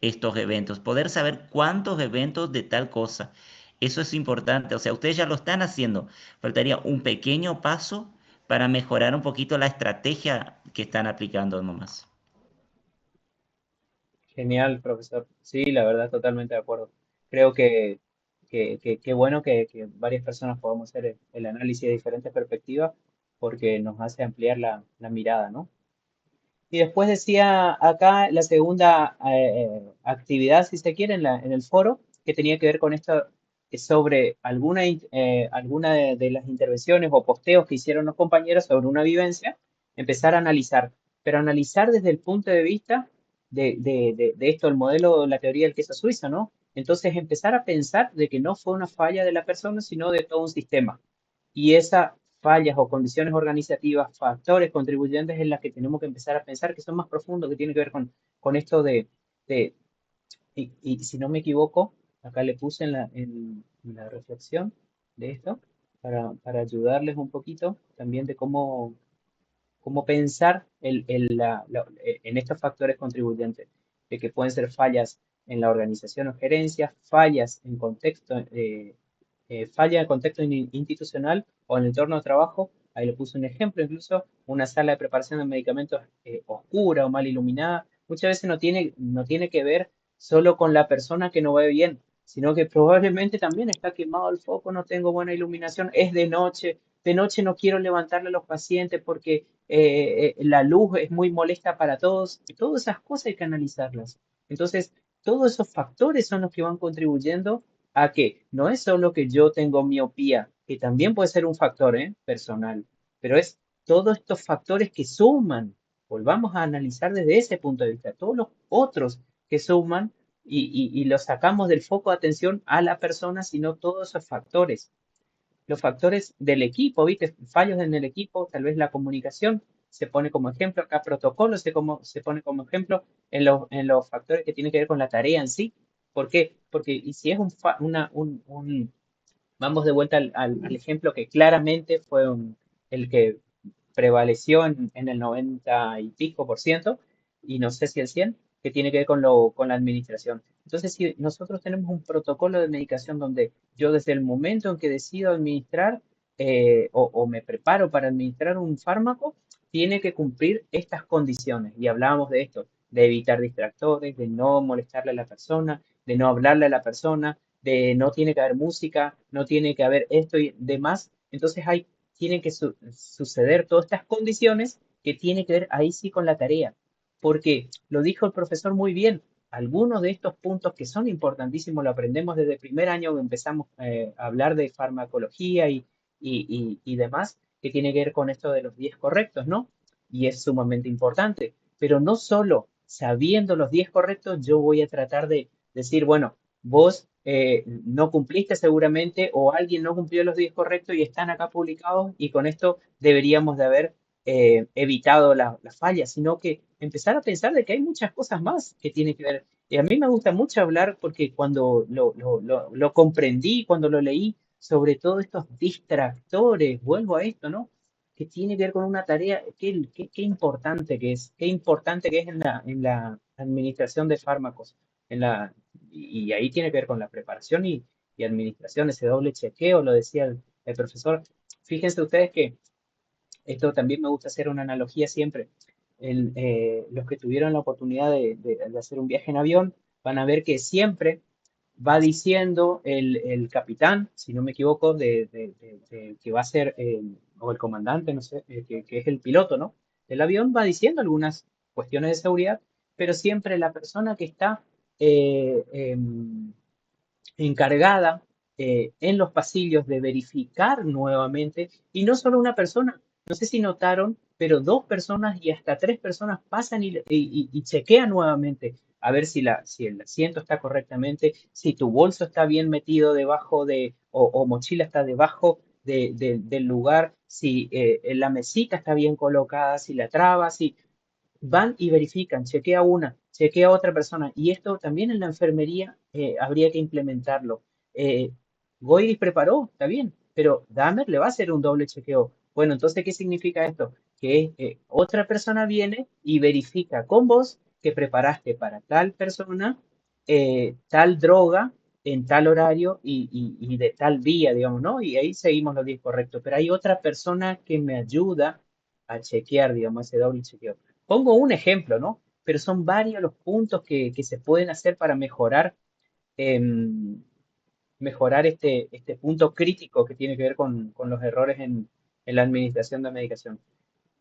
[SPEAKER 2] estos eventos, poder saber cuántos eventos de tal cosa. Eso es importante, o sea, ustedes ya lo están haciendo. Faltaría un pequeño paso para mejorar un poquito la estrategia que están aplicando nomás.
[SPEAKER 1] Genial, profesor. Sí, la verdad, totalmente de acuerdo. Creo que bueno que varias personas podamos hacer el análisis de diferentes perspectivas porque nos hace ampliar la mirada, ¿no? Y después decía acá la segunda actividad, si se quiere, en el foro, que tenía que ver con esto sobre alguna de las intervenciones o posteos que hicieron los compañeros sobre una vivencia, empezar a analizar, pero analizar desde el punto de vista de esto, el modelo, la teoría del queso suizo, ¿no? Entonces empezar a pensar de que no fue una falla de la persona, sino de todo un sistema. Y esas fallas o condiciones organizativas, factores contribuyentes en las que tenemos que empezar a pensar que son más profundos, que tienen que ver con esto de y si no me equivoco, acá le puse en la reflexión de esto para ayudarles un poquito también de cómo pensar en estos factores contribuyentes, de que pueden ser fallas en la organización o gerencia, fallas en contexto, falla en contexto institucional o en el entorno de trabajo. Ahí le puse un ejemplo, incluso una sala de preparación de medicamentos oscura o mal iluminada. Muchas veces no tiene que ver solo con la persona que no ve bien, sino que probablemente también está quemado el foco, no tengo buena iluminación, es de noche no quiero levantarle a los pacientes porque la luz es muy molesta para todos. Y todas esas cosas hay que analizarlas. Entonces, todos esos factores son los que van contribuyendo a que no es solo que yo tengo miopía, que también puede ser un factor personal, pero es todos estos factores que suman. Volvamos a analizar desde ese punto de vista, todos los otros que suman y los sacamos del foco de atención a la persona, sino todos esos factores. Los factores del equipo, ¿viste? Fallos en el equipo, tal vez la comunicación se pone como ejemplo, acá protocolos se pone como ejemplo en los factores que tienen que ver con la tarea en sí. ¿Por qué? Porque y si es vamos de vuelta al ejemplo que claramente fue el que prevaleció en el 90 y pico por ciento, y no sé si el 100, que tiene que ver con la administración. Entonces, si nosotros tenemos un protocolo de medicación donde yo desde el momento en que decido administrar o me preparo para administrar un fármaco, tiene que cumplir estas condiciones. Y hablábamos de esto, de evitar distractores, de no molestarle a la persona, de no hablarle a la persona, de no tiene que haber música, no tiene que haber esto y demás. Entonces tienen que suceder todas estas condiciones que tiene que ver ahí sí con la tarea. Porque lo dijo el profesor muy bien, algunos de estos puntos que son importantísimos lo aprendemos desde el primer año que empezamos a hablar de farmacología y demás, que tiene que ver con esto de los 10 correctos, ¿no? Y es sumamente importante. Pero no solo sabiendo los 10 correctos, yo voy a tratar de decir, bueno, vos no cumpliste seguramente o alguien no cumplió los 10 correctos y están acá publicados y con esto deberíamos de haber evitado la falla, sino que empezar a pensar de que hay muchas cosas más que tienen que ver. Y a mí me gusta mucho hablar porque cuando lo comprendí, cuando lo leí, sobre todo estos distractores, vuelvo a esto, ¿no? Que tiene que ver con una tarea, qué importante que es, qué importante que es en la administración de fármacos, y ahí tiene que ver con la preparación y administración, ese doble chequeo, lo decía el profesor. Fíjense ustedes que esto también me gusta hacer una analogía siempre. Los que tuvieron la oportunidad de hacer un viaje en avión van a ver que siempre va diciendo el capitán, si no me equivoco, que va a ser, o el comandante, no sé, que es el piloto, ¿no? El avión va diciendo algunas cuestiones de seguridad, pero siempre la persona que está encargada en los pasillos de verificar nuevamente, y no solo una persona, no sé si notaron, pero dos personas y hasta tres personas pasan y chequean nuevamente a ver si el asiento está correctamente, si tu bolso está bien metido debajo o mochila está debajo del lugar, si la mesita está bien colocada, si la traba, si van y verifican, chequea una, chequea otra persona. Y esto también en la enfermería habría que implementarlo. Eh, Goiris preparó, está bien, pero Dahmer le va a hacer un doble chequeo. Bueno, entonces, ¿qué significa esto? Que otra persona viene y verifica con vos que preparaste para tal persona tal droga en tal horario y de tal día, digamos, ¿no? Y ahí seguimos los días correctos. Pero hay otra persona que me ayuda a chequear, digamos, ese doble chequeo. Pongo un ejemplo, ¿no? Pero son varios los puntos que se pueden hacer para em, mejorar este punto crítico que tiene que ver con los errores en la administración de medicación.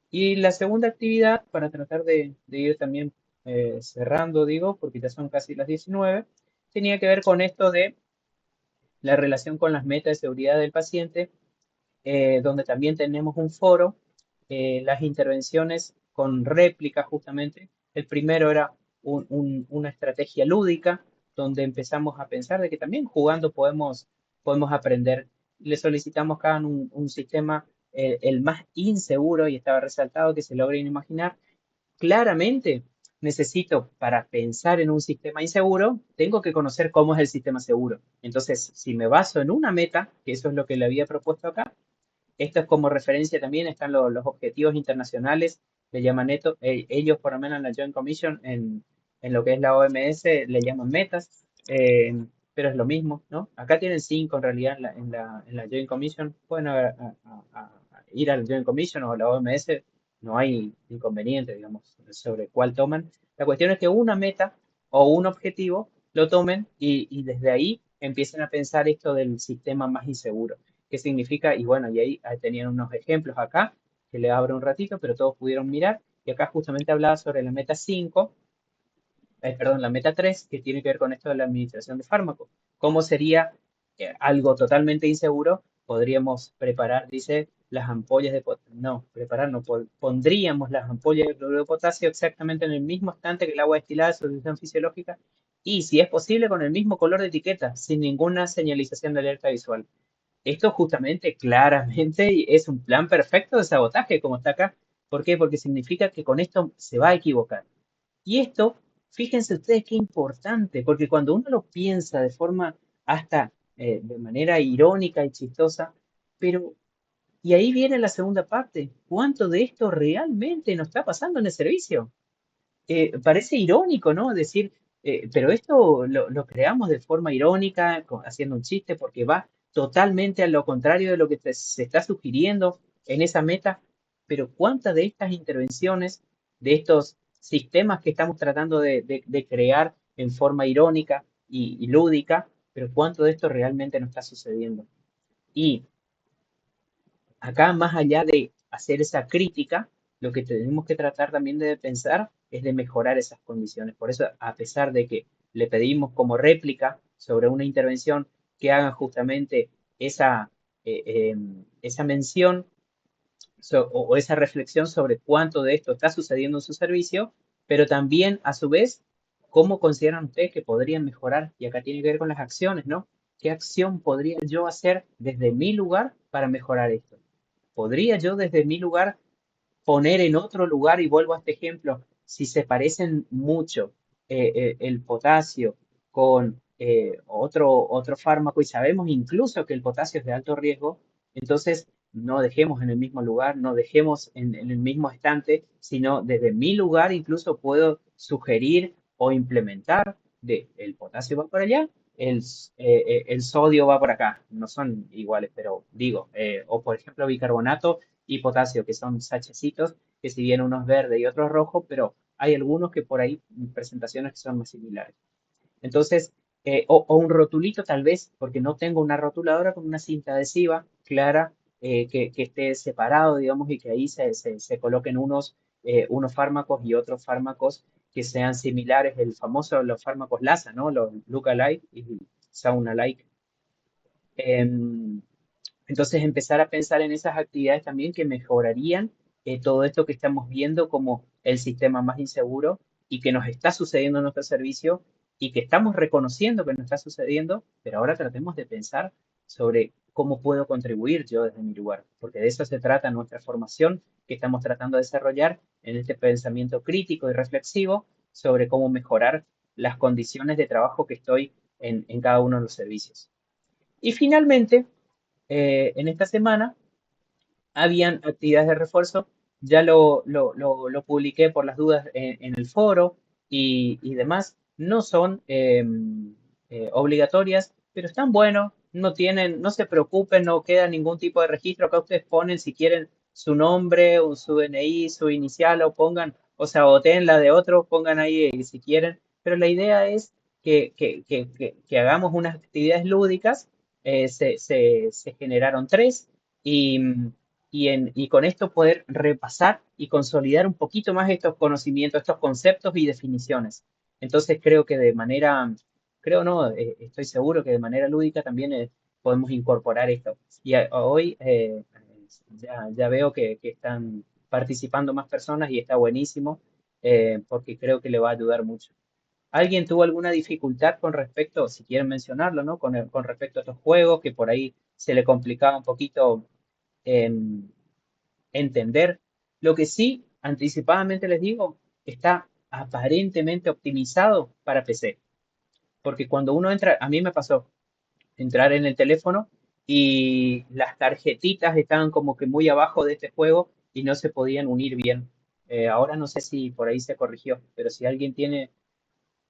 [SPEAKER 1] Y la segunda actividad, para tratar de ir también cerrando, digo, porque ya son casi las 19, tenía que ver con esto de la relación con las metas de seguridad del paciente, donde también tenemos un foro, las intervenciones con réplica justamente. El primero era una estrategia lúdica, donde empezamos a pensar de que también jugando podemos aprender. Le solicitamos que hagan un sistema el más inseguro, y estaba resaltado que se logren imaginar. Claramente necesito, para pensar en un sistema inseguro, tengo que conocer cómo es el sistema seguro. Entonces, si me baso en una meta, que eso es lo que le había propuesto acá, esto es como referencia también, están los objetivos internacionales, le llaman esto, ellos por lo menos en la Joint Commission, en lo que es la OMS, le llaman metas, pero es lo mismo, ¿no? Acá tienen 5 en realidad en la Joint Commission, pueden ir a la Joint Commission o a la OMS, no hay inconveniente, digamos, sobre cuál toman. La cuestión es que una meta o un objetivo lo tomen y desde ahí empiecen a pensar esto del sistema más inseguro. ¿Qué significa? Y bueno, y ahí tenían unos ejemplos acá, que le abro un ratito, pero todos pudieron mirar. Y acá justamente hablaba sobre la meta 5, perdón, la meta 3, que tiene que ver con esto de la administración de fármacos. ¿Cómo sería algo totalmente inseguro? Podríamos preparar, dice, las ampollas de potasio. No, preparar no. Pondríamos las ampollas de cloruro de potasio exactamente en el mismo estante que el agua destilada de solución fisiológica y, si es posible, con el mismo color de etiqueta, sin ninguna señalización de alerta visual. Esto justamente, claramente, es un plan perfecto de sabotaje, como está acá. ¿Por qué? Porque significa que con esto se va a equivocar. Y esto, fíjense ustedes qué importante, porque cuando uno lo piensa de forma hasta de manera irónica y chistosa, pero, y ahí viene la segunda parte, ¿cuánto de esto realmente nos está pasando en el servicio? Parece irónico, ¿no? Decir, pero esto lo creamos de forma irónica, haciendo un chiste, porque va totalmente a lo contrario de lo que se está sugiriendo en esa meta. Pero ¿cuántas de estas intervenciones, de estos sistemas que estamos tratando de crear en forma irónica y lúdica, pero cuánto de esto realmente nos está sucediendo? Y acá, más allá de hacer esa crítica, lo que tenemos que tratar también de pensar es de mejorar esas condiciones. Por eso, a pesar de que le pedimos como réplica sobre una intervención que hagan justamente esa, esa mención o esa reflexión sobre cuánto de esto está sucediendo en su servicio, pero también, a su vez, cómo consideran ustedes que podrían mejorar. Y acá tiene que ver con las acciones, ¿no? ¿Qué acción podría yo hacer desde mi lugar para mejorar esto? ¿Podría yo desde mi lugar poner en otro lugar, y vuelvo a este ejemplo, si se parecen mucho el potasio con otro fármaco y sabemos incluso que el potasio es de alto riesgo, entonces no dejemos en el mismo lugar, no dejemos en el mismo estante, sino desde mi lugar incluso puedo sugerir o implementar de el potasio va por allá, el sodio va por acá, no son iguales, pero digo, o por ejemplo bicarbonato y potasio, que son sachecitos, que si bien uno es verde y otro es rojo, pero hay algunos que por ahí, presentaciones que son más similares. Entonces, o un rotulito tal vez, porque no tengo una rotuladora con una cinta adhesiva clara, que esté separado, digamos, y que ahí se coloquen unos fármacos y otros fármacos que sean similares, el famoso, los fármacos LASA, ¿no? Los Lookalike y Sound-alike. Entonces, empezar a pensar en esas actividades también que mejorarían todo esto que estamos viendo como el sistema más inseguro y que nos está sucediendo en nuestro servicio y que estamos reconociendo que nos está sucediendo, pero ahora tratemos de pensar sobre cómo puedo contribuir yo desde mi lugar, porque de eso se trata nuestra formación que estamos tratando de desarrollar en este pensamiento crítico y reflexivo sobre cómo mejorar las condiciones de trabajo que estoy en cada uno de los servicios. Y finalmente, en esta semana habían actividades de refuerzo, ya lo publiqué por las dudas en el foro y demás. No son obligatorias, pero están buenos, no tienen, no se preocupen, no queda ningún tipo de registro. Acá ustedes ponen si quieren su nombre o su DNI, su inicial o pongan, o sea, o den la de otro, pongan ahí si quieren, pero la idea es que hagamos unas actividades lúdicas. Se generaron tres y, y con esto poder repasar y consolidar un poquito más estos conocimientos, estos conceptos y definiciones. Entonces creo que de manera, creo no, estoy seguro que de manera lúdica también podemos incorporar esto. Y hoy ya veo que están participando más personas y está buenísimo, porque creo que le va a ayudar mucho. ¿Alguien tuvo alguna dificultad con respecto, si quieren mencionarlo, ¿no? Con respecto a estos juegos que por ahí se le complicaba un poquito em, entender? Lo que sí, anticipadamente les digo, está aparentemente optimizado para PC. Porque cuando uno entra, a mí me pasó entrar en el teléfono y las tarjetitas estaban como que muy abajo de este juego y no se podían unir bien. Ahora no sé si por ahí se corrigió, pero si alguien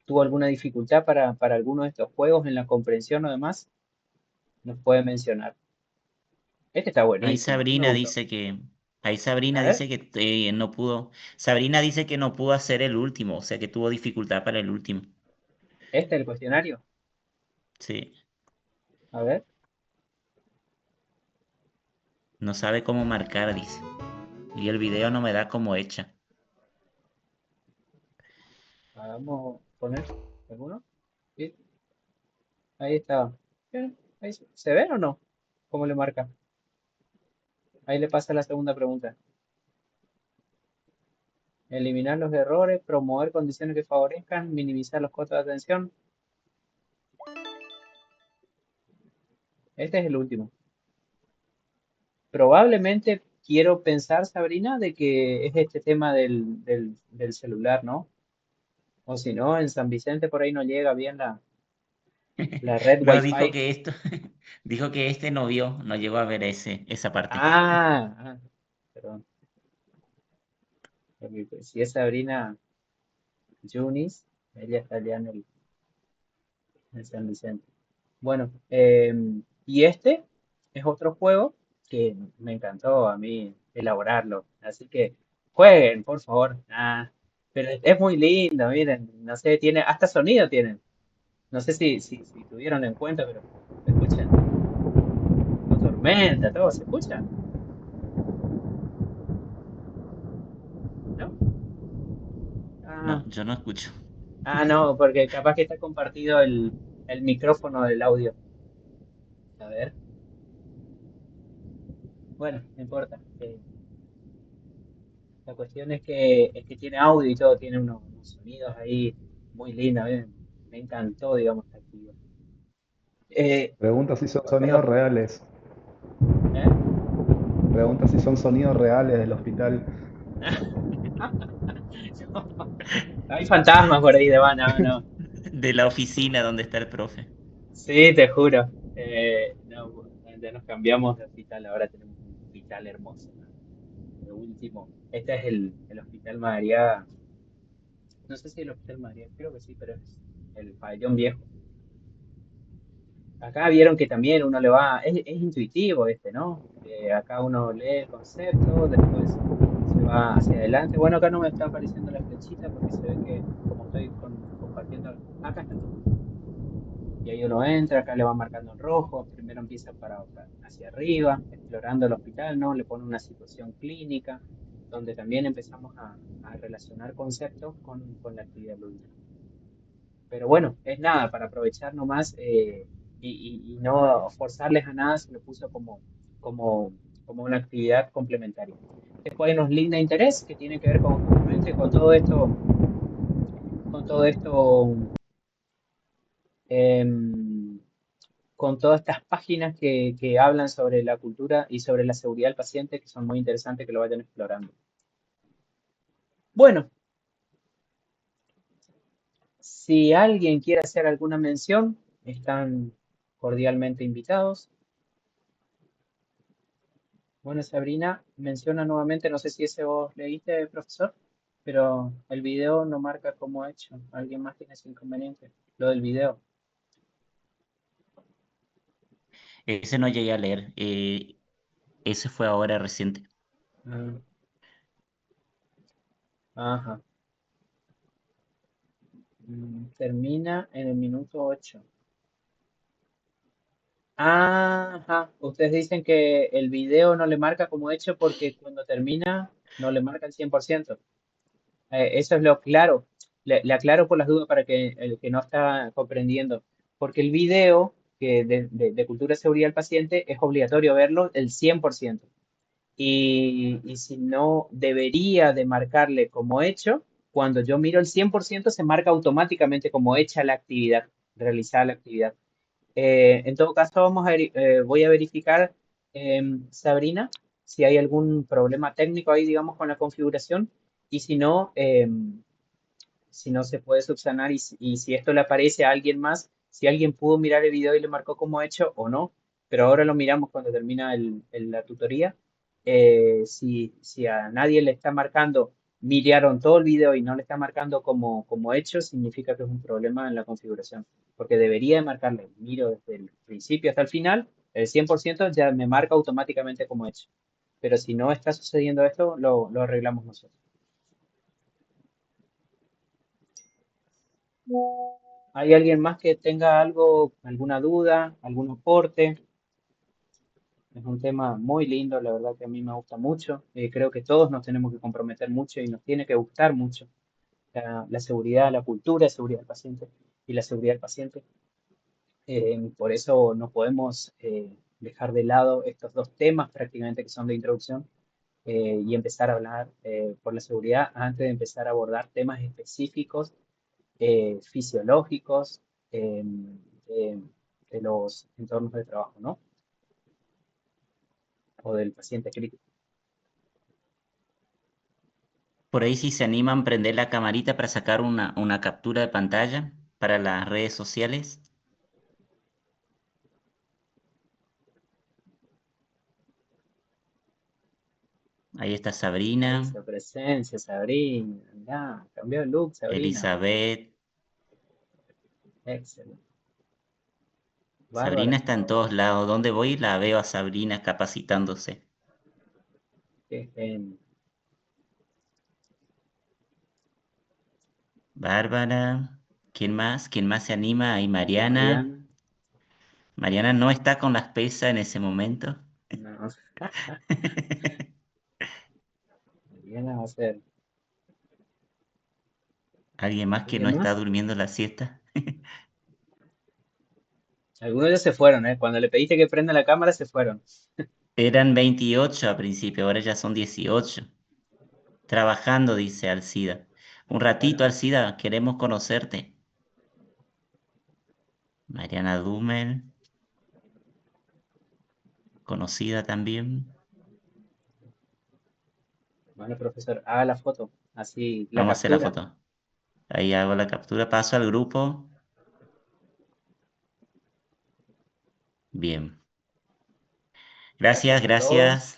[SPEAKER 1] tuvo alguna dificultad para alguno de estos juegos en la comprensión o demás, nos puede mencionar. Este está
[SPEAKER 2] Ahí
[SPEAKER 1] buenísimo, a mí me
[SPEAKER 2] Sabrina
[SPEAKER 1] gustó.
[SPEAKER 2] dice que, ahí Sabrina
[SPEAKER 1] A ver,
[SPEAKER 2] dice que no pudo, Sabrina dice que no pudo hacer el último, o sea que tuvo dificultad para el último.
[SPEAKER 1] este es el cuestionario.
[SPEAKER 2] Sí,
[SPEAKER 1] A ver,
[SPEAKER 2] no sabe cómo marcar, dice. Y el video no me da como hecha.
[SPEAKER 1] vamos a poner alguno. Sí, ahí está. Bien, ahí ¿se ve o no? ¿Cómo le marca? Ahí le pasa la segunda pregunta. Eliminar los errores, promover condiciones que favorezcan, minimizar los costos de atención. Este es el último. Probablemente quiero pensar, Sabrina, de que es este tema del celular, ¿no? O si no, en San Vicente por ahí no llega bien la red
[SPEAKER 2] No, dijo
[SPEAKER 1] Wi-Fi.
[SPEAKER 2] que esto, dijo que este no vio, no llegó a ver esa parte.
[SPEAKER 1] Ah, perdón. Porque, pues, si es Sabrina Yunis, ella está allá en San Vicente. Bueno, y este es otro juego que me encantó a mí elaborarlo. Así que jueguen, por favor. Pero es muy lindo, miren, no sé, tiene, hasta sonido tienen. No sé si tuvieron en cuenta, pero escuchen, con tormenta, todo, ¿se escucha? ¿No?
[SPEAKER 2] No,
[SPEAKER 1] Ah,
[SPEAKER 2] yo no escucho.
[SPEAKER 1] no, porque capaz que está compartido el micrófono del audio. A ver, bueno, no importa. La cuestión es que tiene audio y todo, tiene unos sonidos ahí muy lindos. A mí me encantó, digamos, esta actividad.
[SPEAKER 3] Pregunta si son sonidos
[SPEAKER 1] Perdón,
[SPEAKER 3] reales.
[SPEAKER 1] ¿eh?
[SPEAKER 3] Pregunta si son sonidos reales del hospital.
[SPEAKER 1] Hay fantasmas por ahí de van, no, no.
[SPEAKER 2] De la oficina donde está el profe.
[SPEAKER 1] Sí, te juro. No, ya nos cambiamos de hospital, ahora tenemos un hospital hermoso, ¿no? Lo último. Este es el Hospital María. No sé si el Hospital María, creo que sí, pero es el pabellón viejo. Acá vieron que también uno le va, es intuitivo este, ¿no? Acá uno lee el concepto, después se va hacia adelante. Bueno, acá no me está apareciendo la flechita porque se ve que como estoy compartiendo, acá está. Y ahí uno entra, acá le va marcando en rojo, primero empieza hacia arriba, explorando el hospital, ¿no? Le pone una situación clínica, donde también empezamos a relacionar conceptos con la actividad lúdica. Pero bueno, es nada, para aprovechar nomás, y no forzarles a nada, se lo puso como, como una actividad complementaria. Después hay unos links de interés que tienen que ver justamente con todo esto, em, con todas estas páginas que hablan sobre la cultura y sobre la seguridad del paciente, que son muy interesantes que lo vayan explorando. Bueno, si alguien quiere hacer alguna mención, están cordialmente invitados. Bueno, Sabrina menciona nuevamente, no sé si ese vos leíste, profesor, pero el video no marca cómo ha hecho. ¿Alguien más tiene ese inconveniente? Lo del video.
[SPEAKER 2] Ese no llegué a leer. Ese fue ahora reciente.
[SPEAKER 1] Ah, ajá. Termina en el minuto 8. Ajá. Ustedes dicen que el video no le marca como hecho porque cuando termina no le marca el 100%. Eso es lo claro. Le aclaro por las dudas para que el que no está comprendiendo. Porque el video que de cultura de seguridad del paciente es obligatorio verlo el 100%. Y si no, debería de marcarle como hecho. Cuando yo miro el 100% se marca automáticamente como hecha la actividad, realizada la actividad. En todo caso, voy a verificar, Sabrina, si hay algún problema técnico ahí, digamos, con la configuración. Y si no se puede subsanar y si esto le aparece a alguien más, si alguien pudo mirar el video y le marcó como hecho o no, pero ahora lo miramos cuando termina la tutoría. Si a nadie le está marcando, miraron todo el video y no le está marcando como hecho, significa que es un problema en la configuración, porque debería de marcarle, miro desde el principio hasta el final, el 100% ya me marca automáticamente como hecho, pero si no está sucediendo esto, lo arreglamos nosotros. ¿Hay alguien más que tenga algo, alguna duda, algún aporte? Es un tema muy lindo, la verdad que a mí me gusta mucho. Creo que todos nos tenemos que comprometer mucho y nos tiene que gustar mucho la seguridad, la cultura de seguridad del paciente y la seguridad del paciente. Por eso no podemos dejar de lado estos dos temas prácticamente que son de introducción y empezar a hablar por la seguridad antes de empezar a abordar temas específicos fisiológicos eh, de, de los entornos de trabajo, ¿no? O del paciente crítico.
[SPEAKER 2] Por ahí si se animan, prender la camarita para sacar una captura de pantalla para las redes sociales. Ahí está Sabrina,
[SPEAKER 1] Esa presencia, Sabrina. Ya, cambió el look, Sabrina.
[SPEAKER 2] Elizabeth.
[SPEAKER 1] Excelente.
[SPEAKER 2] Sabrina
[SPEAKER 1] Bárbara.
[SPEAKER 2] está en todos lados. ¿Dónde voy? La veo a Sabrina capacitándose.
[SPEAKER 1] Qué genio.
[SPEAKER 2] Bárbara. ¿Quién más? ¿Quién más se anima? Ahí Mariana.
[SPEAKER 1] Mariana.
[SPEAKER 2] Mariana no está con las pesas en ese momento.
[SPEAKER 1] No. Mariana va a ser.
[SPEAKER 2] ¿Alguien más que no
[SPEAKER 1] ¿Alguien
[SPEAKER 2] está
[SPEAKER 1] más?
[SPEAKER 2] durmiendo la siesta?
[SPEAKER 1] Algunos ya se fueron, ¿eh? Cuando le pediste que prenda la cámara, se fueron.
[SPEAKER 2] Eran 28 a principio, ahora ya son 18. Trabajando, dice Alcida. Un ratito,
[SPEAKER 1] Bueno,
[SPEAKER 2] Alcida, queremos conocerte. Mariana Dummel, conocida también.
[SPEAKER 1] bueno, profesor, haga la foto. Así, la
[SPEAKER 2] Vamos a hacer la
[SPEAKER 1] captura.
[SPEAKER 2] foto. Ahí hago la captura, paso al grupo. Bien. Gracias,
[SPEAKER 1] Gracias a todos.
[SPEAKER 2] gracias.